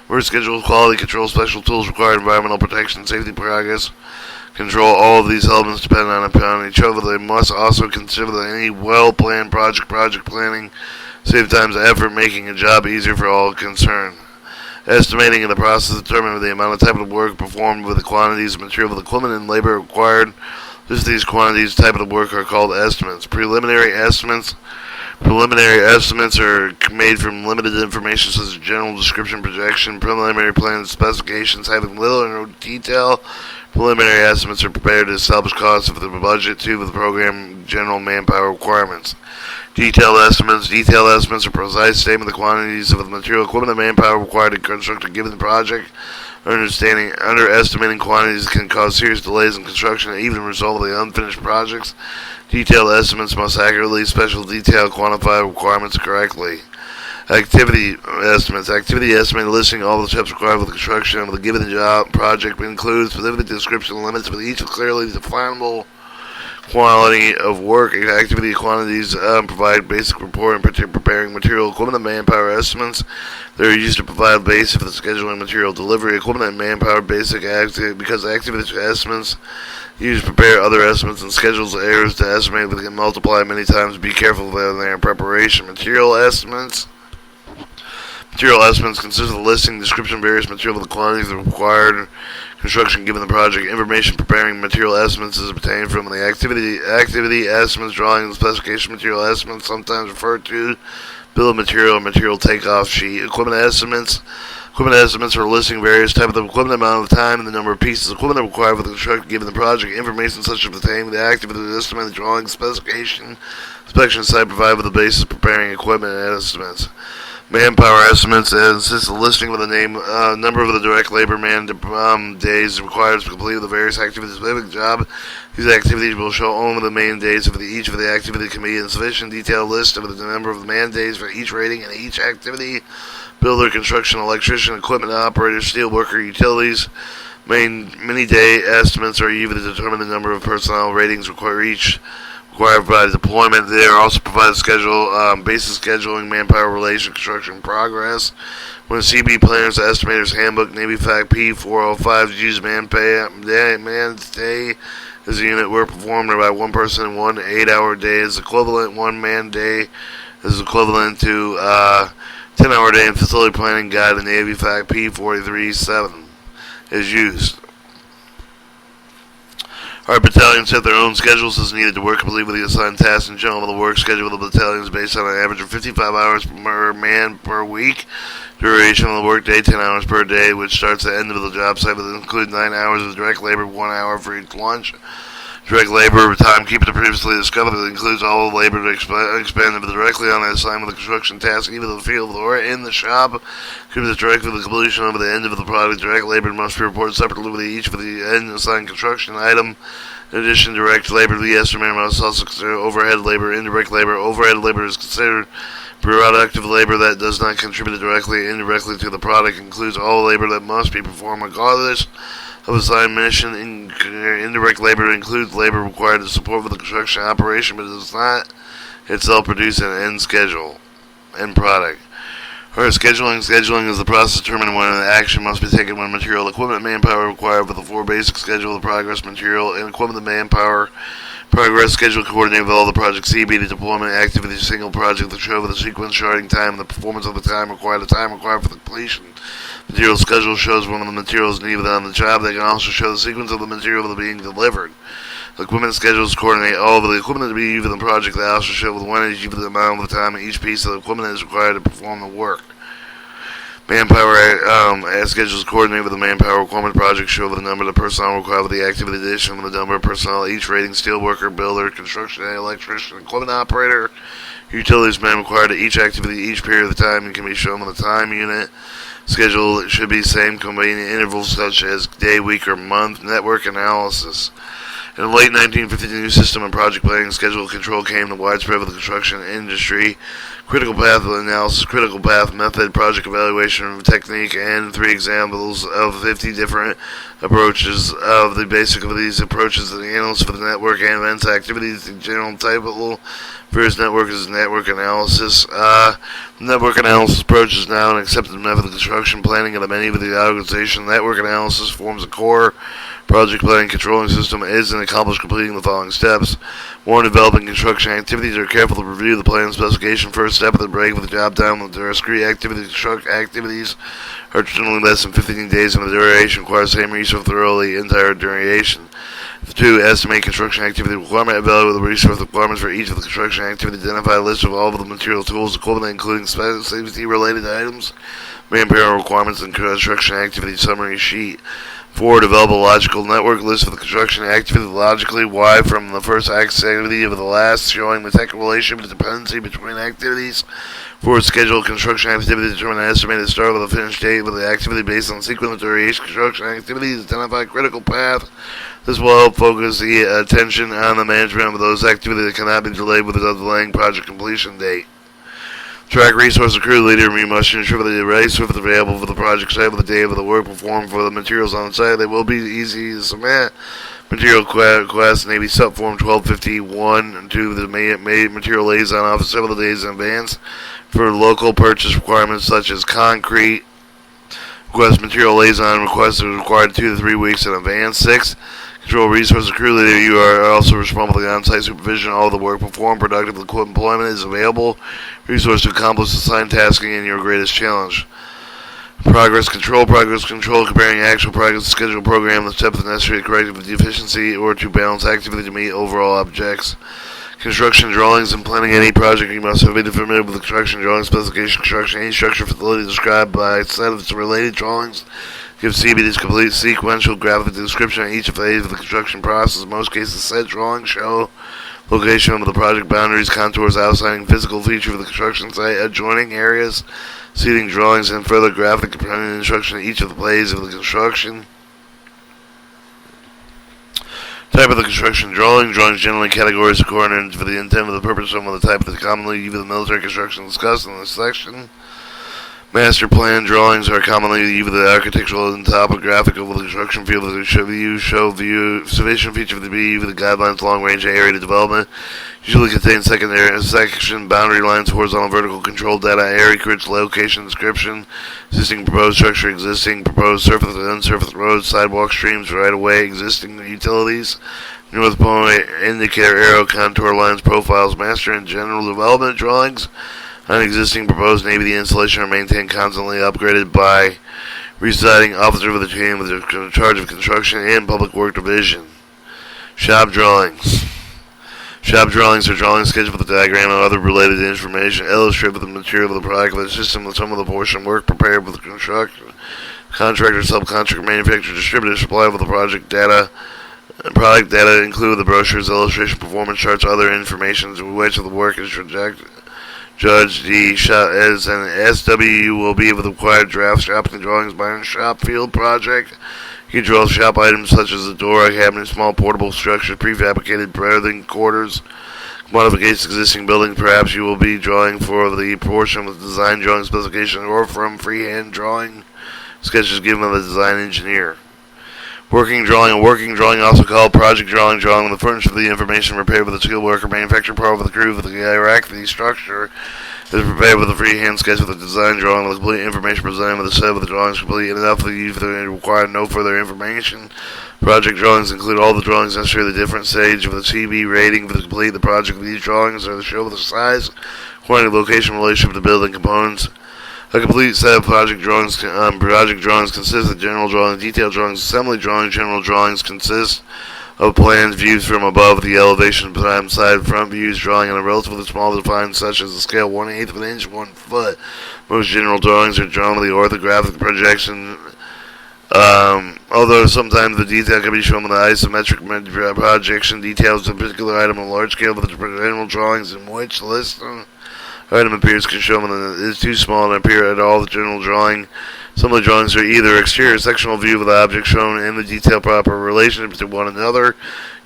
work schedule, quality control, special tools required, environmental protection, safety, progress control. All of these elements depend upon each other. They must also consider that any well-planned project planning save times and effort, making a job easier for all concerned. Estimating in the process of determining the amount of type of work performed with the quantities of material, equipment, and labor required. Just these quantities, type of work are called estimates. Preliminary estimates are made from limited information such as general description, projection, preliminary plans, specifications having little or no detail. Preliminary estimates are prepared to establish costs of the budget to the program general manpower requirements. Detailed estimates are precise statement of the quantities of the material, equipment, and manpower required to construct a given project. Underestimating quantities can cause serious delays in construction and even result in the unfinished projects. Detailed estimates must accurately, special detail, quantify requirements correctly. Activity estimates listing all the steps required for the construction of the given job project includes specific description limits with each clearly definable quality of work. Activity quantities provide basic report in preparing material, equipment, and manpower estimates. They are used to provide a basis for the scheduling material delivery, equipment, and manpower because activity estimates used to prepare other estimates and schedules errors to estimate that can multiply many times. Be careful of their preparation. Material estimates consist of the listing, description of various material, the quantities of required construction given the project. Information preparing material estimates is obtained from the activity estimates, drawing the specification material estimates, sometimes referred to bill of material or material takeoff sheet. Equipment estimates are listing various types of equipment, amount of time, and the number of pieces of equipment required for the construction given the project. Information such as obtaining the activity estimate, the drawing, specification, inspection site provide with the basis of preparing equipment estimates. Manpower estimates consists of listing with the number of the direct labor days required to complete the various activities of the job. These activities will show only the man days of each of the activity can be in sufficient detailed list of the number of the man days for each rating and each activity. Builder, construction, electrician, equipment operator, steelworker, utilities. Many day estimates are used to determine the number of personnel ratings required by deployment. They are also provide basic scheduling, manpower relation, construction progress. When a CB Planner's Estimator's Handbook, Navy Fact P405 use man day as a unit work performed by one person in 1 8-hour day is equivalent. 1 man day is equivalent to 10-hour day in facility planning guide. The Navy Fact P437 is used. Our battalions set their own schedules as needed to work completely with the assigned tasks. In general, the work schedule of the battalion is based on an average of 55 hours per man per week. Duration of the workday, 10 hours per day, which starts at the end of the job site, will include 9 hours of direct labor, 1 hour for each lunch. Direct labor timekeeper previously discovered that includes all the labor expended directly on the assignment of the construction task, either in the field or in the shop. Contributes directly to the completion of the end of the project. Direct labor must be reported separately with each of the end assigned construction item. In addition, direct labor, the estimator must also consider overhead labor, indirect labor. Overhead labor is considered productive labor that does not contribute directly or indirectly to the product. Includes all labor that must be performed regardless of assigned mission. Indirect labor includes labor required to support the construction operation, but it does not itself produce an end product. Or scheduling is the process of determining when an action must be taken when material, equipment, and manpower required for the 4 basic schedule of the progress material and equipment and manpower. Progress schedule coordinated with all the project CB, the deployment activity, single project, the show with the sequence, charting time, and the performance of the time required for the completion. Material schedule shows when the materials needed on the job. They can also show the sequence of the material that being delivered. The equipment schedules coordinate all of the equipment to be used in the project. They also show with when is used the amount of the time each piece of the equipment is required to perform the work. Manpower schedules coordinate with the manpower requirement project, show the number of personnel required with the activity addition, the number of personnel each rating, steelworker, builder, construction, electrician, equipment operator, utilities man required at each activity, each period of the time, and can be shown on the time unit. Schedule should be same convenient intervals such as day, week, or month. Network analysis. In the late 1950s, the new system of project planning and schedule control came to widespread with the construction industry. Critical path analysis, critical path method, project evaluation technique, and 3 examples of 50 different approaches. Of the basic of these approaches, the analysis for the network and events activities, the general title for his network is network analysis. Network analysis approach is now an accepted method of construction planning in many of the organizations. Network analysis forms a core project planning controlling system is and accomplish completing the following steps. 1. Developing construction activities are careful to review the plan specification. First step of the break with the job time with the discrete activities. Construct activities are generally less than 15 days in the duration. Require the same resource thoroughly entire duration. 2. Estimate construction activity requirement. Evaluate the resource requirements for each of the construction activities. Identify a list of all of the material tools, equipment, including safety-related items, manpower requirements, and construction activity summary sheet. 4. Develop a logical network list for the construction activity logically. Why from the first activity of the last, showing the technical relationship and dependency between activities. 4. Schedule construction activity. Determine an estimated start with a finish date with the activity based on sequence of duration. Construction activities. Identify critical path. This will help focus the attention on the management of those activities that cannot be delayed without delaying project completion date. Track resource crew leader. You must ensure that the resources available for the project site with the day of the work performed for the materials on site. They will be easy to submit. Material request Navy Sub Form 1251 to the material liaison office several days in advance for local purchase requirements such as concrete. Request material liaison request is required 2 to 3 weeks in advance. 6. Control resources crew leader. You are also responsible for the on-site supervision. All the work performed. Productive employment is available. Resource to accomplish assigned tasking and your greatest challenge. Progress control. Comparing actual progress to schedule program. The steps necessary to correct the deficiency or to balance activity to meet overall objects. Construction drawings and planning any project. You must be familiar with the construction drawing specification. Construction any structure facility described by a set of its related drawings. Give CBD's complete sequential graphic description of each phase of the construction process. In most cases, set drawings show location of the project boundaries, contours, outlining physical feature of the construction site, adjoining areas, seating drawings, and further graphic component instruction of each of the phases of the construction. Type of the construction drawing. Drawings generally categories according to the intent of the purpose of the type of the commonly used the military construction discussed in this section. Master plan drawings are commonly used the architectural and topographical of the construction field that show sufficient feature to be the guidelines long-range area development. Usually contain secondary section boundary lines, horizontal, vertical control data, area grids, location description, existing proposed structure, existing proposed surface and unsurfaced roads, sidewalks, streams, right-of-way, existing utilities, north point, indicator, arrow, contour lines, profiles, master and general development drawings. On existing proposed Navy, the installation are maintained constantly upgraded by residing officer with a team with the charge of construction and public work division. Shop drawings. Shop drawings are drawings scheduled with the diagram and other related information, illustrated with the material of the product of the system with some of the portion work prepared with the construction. Contractor, subcontractor, manufacturer, distributor, supply with the project data. Product data include the brochures, illustration, performance charts, other information to which the work is judged. The shop as an SW will be with the required draft shopping drawings by a shop field project. You can draw shop items such as a door, a cabinet, small portable structure, prefabricated berthing quarters, modifications existing buildings. Perhaps you will be drawing for the portion with design drawing specification or from freehand drawing sketches given by the design engineer. Working drawing. A working drawing, also called project drawing, drawing with the furniture of the information prepared with the steelworker, manufacturer part with the crew with the hierarchy. The structure is prepared with a freehand sketch with a design drawing with complete information presented with the set with the drawings complete enough for you to require no further information. Project drawings include all the drawings necessary at the different stage of the CB rating for the complete the project. These drawings are the show with the size, quantity, location, relationship to building components. A complete set of project drawings consists of general drawings, detailed drawings, assembly drawings. General drawings consist of plans, views from above, the elevation, side, front views, drawing on a relatively small defined such as the scale 1/8 of an inch, 1 foot. Most general drawings are drawn with the orthographic projection, although sometimes the detail can be shown with the isometric projection. Details of a particular item on a large scale, but the general drawings in which list item appears can show when it is too small to appear at all the general drawing. Some of the drawings are either exterior sectional view of the object shown in the detail proper relationship to one another.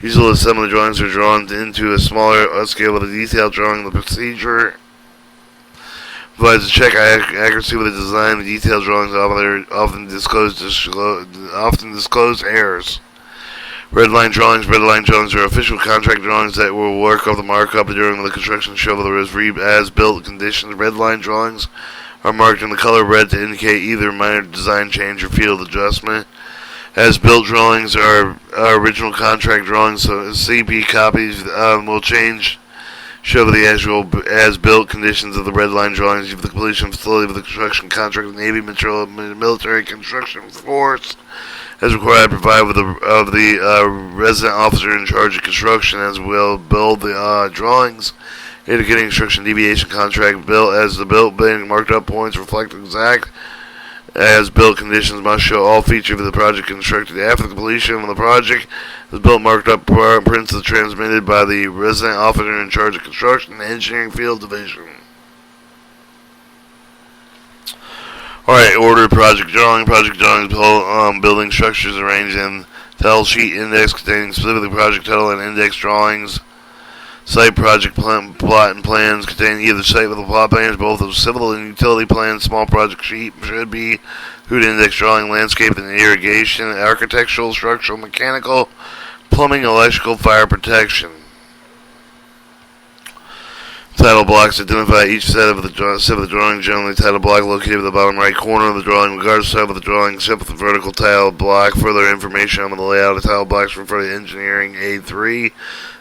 Usually some of the drawings are drawn into a smaller scale with a detailed drawing. The procedure provides a check accuracy with a design. The detailed drawings often disclose errors. Red line drawings. Red line drawings are official contract drawings that will work off the markup during the construction show whether as-built conditions. Red line drawings are marked in the color red to indicate either minor design change or field adjustment. As-built drawings are original contract drawings, so CP copies will show the actual as-built conditions of the red line drawings of the completion facility of the construction contract, Navy military construction force, as required, provide with the resident officer in charge of construction, as will build the drawings indicating construction deviation contract built as the built being marked up points reflect exact as built conditions must show all features of the project constructed after the completion of the project. The built marked up prints are transmitted by the resident officer in charge of construction and engineering field division. Alright, order project drawing. Project drawings building structures arranged in title sheet index containing specifically project title and index drawings. Site project plot and plans contain either site with the plot plans, both of civil and utility plans. Small project sheet should be hood index drawing, landscape and irrigation, architectural, structural, mechanical, plumbing, electrical, fire protection. Title blocks identify each set of the drawing. Generally, title block located at the bottom right corner of the drawing, regardless of the drawing, except for the vertical title block. Further information on the layout of title blocks refer to Engineering A3.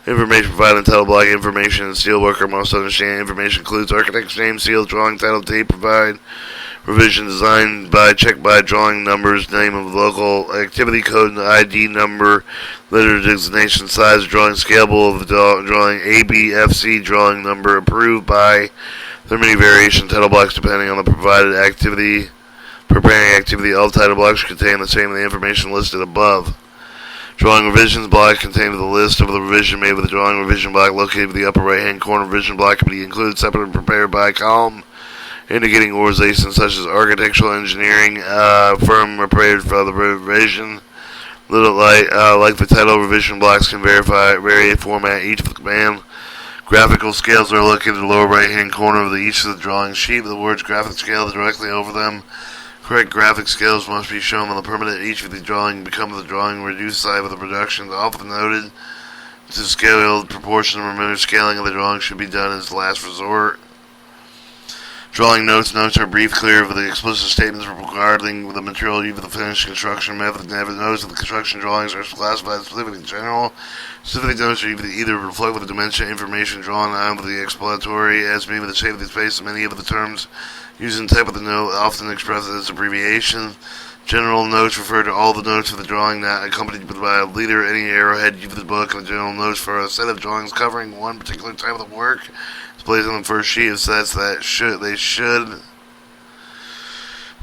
Information provided in title block information and Steelworker must understand. Information includes architect's name, seal, drawing, title, date, provide, revision, design by, check by, drawing numbers, name of local activity code, and ID number, letter designation, size, drawing, scalable of the drawing, ABFC, drawing number, approved by. There are many variation title blocks depending on the provided activity. Preparing activity, all title blocks contain the same information listed above. Drawing revisions block contains the list of the revision made with the drawing revision block located in the upper right hand corner. Revision block can be included separate and prepared by column indicating organizations such as architectural engineering firm prepared for the revision. Like the title, revision blocks can vary format each of the command. Graphical scales are located in the lower right hand corner of each of the drawing sheet with the words graphic scale directly over them. Correct graphic scales must be shown on the permanent each of the drawing become the drawing reduced side of the production. Often noted to scale proportion and remove scaling of the drawing should be done as last resort. Drawing notes. Notes are brief, clear of the explicit statements regarding the material used for the finished construction method. Notes of the construction drawings are classified specifically general. Specific notes are either reflect with the dimension information drawn on with the explanatory as maybe the shape of the space. Many of the terms used in type of the note often expressed as abbreviation. General notes refer to all the notes of the drawing not accompanied by a leader, any arrowhead used in the book, and the general notes for a set of drawings covering one particular type of the work. Placed on the first sheet of sets that should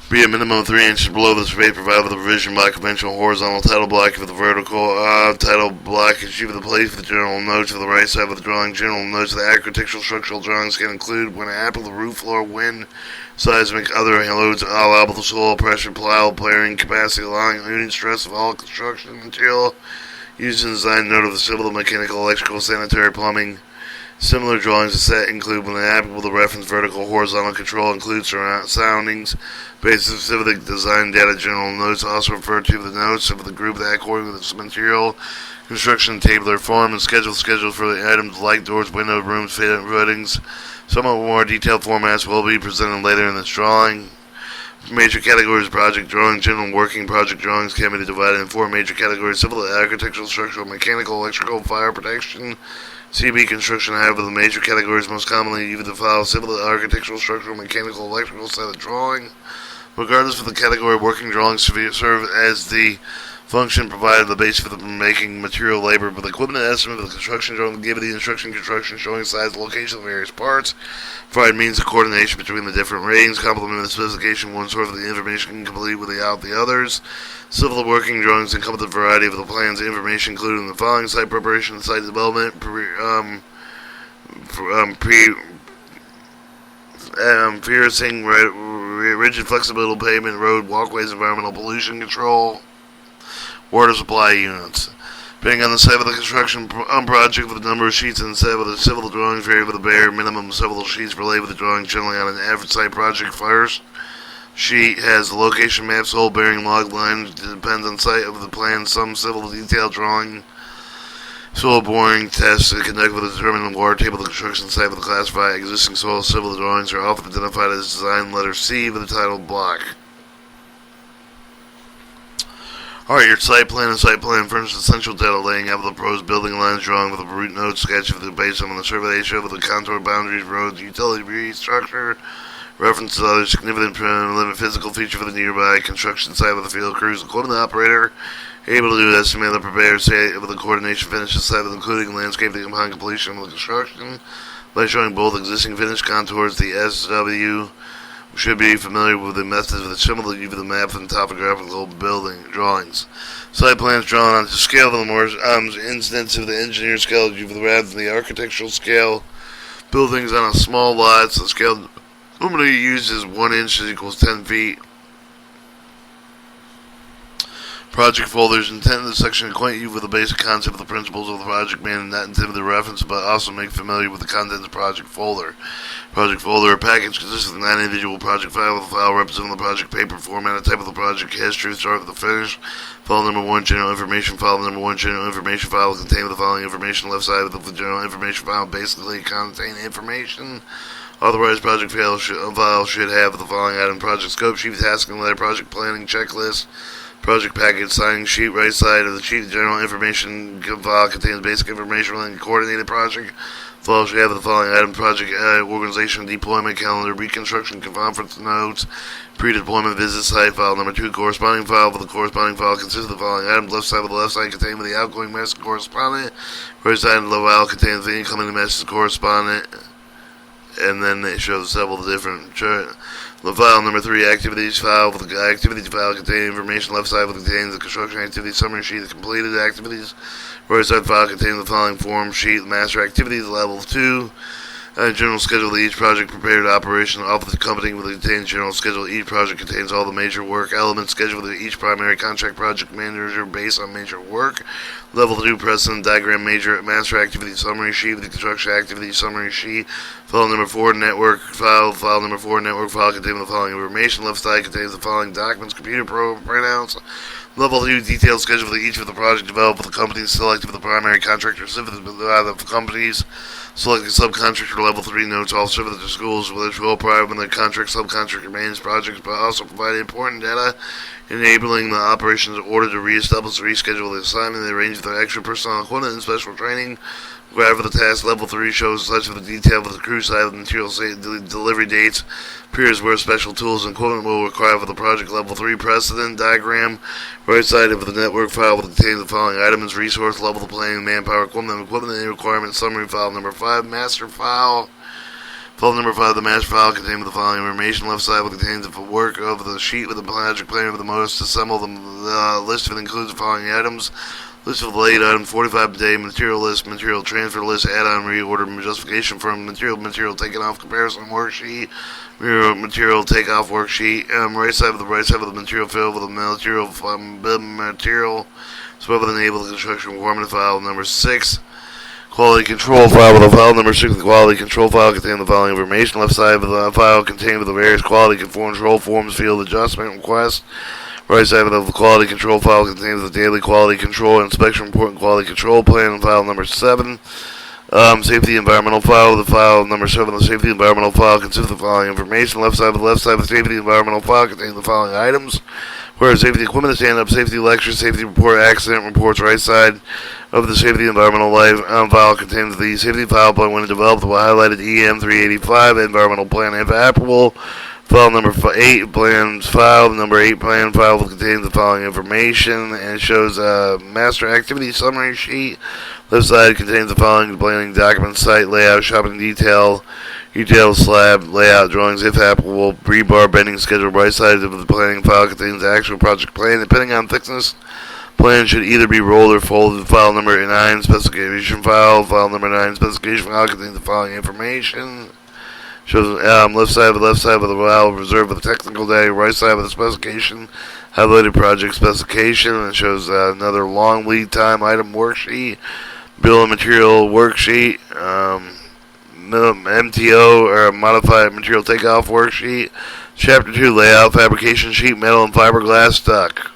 be a minimum of 3 inches below the space provided with a revision block, conventional horizontal title block with the vertical title block is used for the place for the general notes of the right side of the drawing. General notes of the architectural structural drawings can include when applicable the roof, floor, wind, seismic, other loads, allowable soil pressure, plow, bearing capacity, allowing unit stress of all construction material used in design. Note of the civil, mechanical, electrical, sanitary, plumbing. Similar drawings of set include when applicable the reference vertical horizontal control includes soundings based on specific design data. General notes also refer to the notes of the group that according to the material construction tabular form and schedule for the items like doors, windows, rooms, fittings. Somewhat more detailed formats will be presented later in this drawing. Major categories of project drawing. General working project drawings can be divided in 4 major categories: civil, architectural, structural, mechanical, electrical, fire protection, CB construction. However, the major categories most commonly used to follow civil, architectural, structural, mechanical, electrical set of drawing. Regardless of the category, working drawings serve as the function provided the base for the making material labor, but the equipment estimate of the construction drawing give the instruction construction showing size and location of various parts, provide means of coordination between the different ratings, complement the specification one source of the information complete without the others. Civil working drawings encompass the variety of the plans and information included in the following: site preparation, site development, piercing, rigid flexible pavement, road, walkways, environmental pollution control, water supply units. Being on the site of the construction project with a number of sheets inside with the civil drawings vary with a bare minimum of several sheets related with the drawing generally on an average site project. First sheet has the location maps, hole bearing, log lines, depends on site of the plan, some civil detail drawing, soil boring tests to conduct with a determined water table. The construction site with the classified existing soil civil drawings are often identified as design letter C with the title block. Alright, your site plan and site plan furnishes essential data laying out the proposed building lines, drawing with a route node sketch of the base on the survey they show with the contour boundaries, roads, utility structure, reference to other significant limit physical feature for the nearby construction site with the field crews, equipment operator, able to do estimate the prepared state of the coordination finish the site with including landscaping upon completion of the construction by showing both existing finished contours. The SW should be familiar with the methods of the similar view of the map and topographical building drawings. Site plans drawn on to scale of the more instance of the engineer scale rather than the architectural scale. Buildings on a small lot, so the scale normally used is 1 inch equals 10 feet. Project folders intended this section acquaint you with the basic concept of the principles of the project man and not intended to reference but also make familiar with the contents of the project folder. Project folder, a package consists of 9 individual project files with a file representing the project paper format, a type of the project history, start with the finish. File number 1, general information file. Number 1, general information file will contain the following information. Left side of the general information file basically contain information. Authorized project file should have the following item: project scope sheet, tasking letter, project planning checklist, project package, signing sheet. Right side of the sheet, the general information file contains basic information relating to coordinated project. File should have the following item: project organization, deployment calendar, reconstruction conference notes, pre-deployment visit site. File number 2, corresponding file. For the corresponding file consists of the following items: left side of the left side contains the outgoing message correspondent. Right side of the file contains the incoming message correspondent. And then it shows several different the file number 3, activities file. With the activities file containing information. Left side contains the construction activity summary sheet of completed activities. Right side file contains the following form sheet: master activities level 2. General schedule of each project prepared operation of the company with the contained general schedule. Each project contains all the major work elements. Schedule of each primary contract project manager based on major work. Level 2 precedent diagram major master activity summary sheet with the construction activity summary sheet. File number 4 network file. File number 4 network file containing the following information. Left side contains the following documents: computer program printouts. Level 2 detailed schedule for each of the project developed with the companies selected for the primary contractor, the companies selected subcontractor. Level 3 notes all service to schools which will provide when the contract subcontractor managed projects, but also provide important data enabling the operations order to reestablish, reschedule the assignment, they arrange for extra personnel equipment and special training. Graph of the task. Level 3 shows such of the detail for the crew side of the material delivery dates, periods where special tools and equipment will require for the project. Level 3 precedent diagram. Right side of the network file will contain the following items: resource level, planning, manpower, equipment and requirement summary. File number 5, master file. File number 5, the master file contains the following information. Left side will contain the work of the sheet with the project plan of the most assemble. The list of it includes the following items: list of the late item, 45 day material list, material transfer list, add-on reorder, justification from material taken off comparison worksheet, material takeoff worksheet. Right side of the material fill with the material so with enable the construction requirement. File number 6. Quality control file. With the file number 6, the quality control file contains the following information. Left side of the file contained with the various quality control forms, field adjustment requests. Right side of the quality control file contains the daily quality control inspection report and quality control plan. File number 7. Safety environmental file. The file number 7, the safety environmental file consists of the following information. Left side of the safety environmental file contains the following items: where safety equipment, stand-up safety lecture, safety report, accident reports. Right side of the safety environmental file contains the safety file plan when developed with highlighted EM385 environmental plan if applicable. File number 8, plans file. Number 8 plan file will contain the following information, and it shows a master activity summary sheet. Left side contains the following planning document: site layout, shopping detail slab, layout drawings if applicable, rebar bending schedule. Right side of the planning file contains the actual project plan. Depending on thickness, plan should either be rolled or folded. File number 9, specification file. File number 9, specification file contains the following information. Shows left side of the valve reserved with the technical data, right side with the specification, highlighted project specification, and it shows another long lead time item worksheet, bill of material worksheet, MTO or modified material takeoff worksheet, chapter 2 layout, fabrication sheet, metal and fiberglass stock.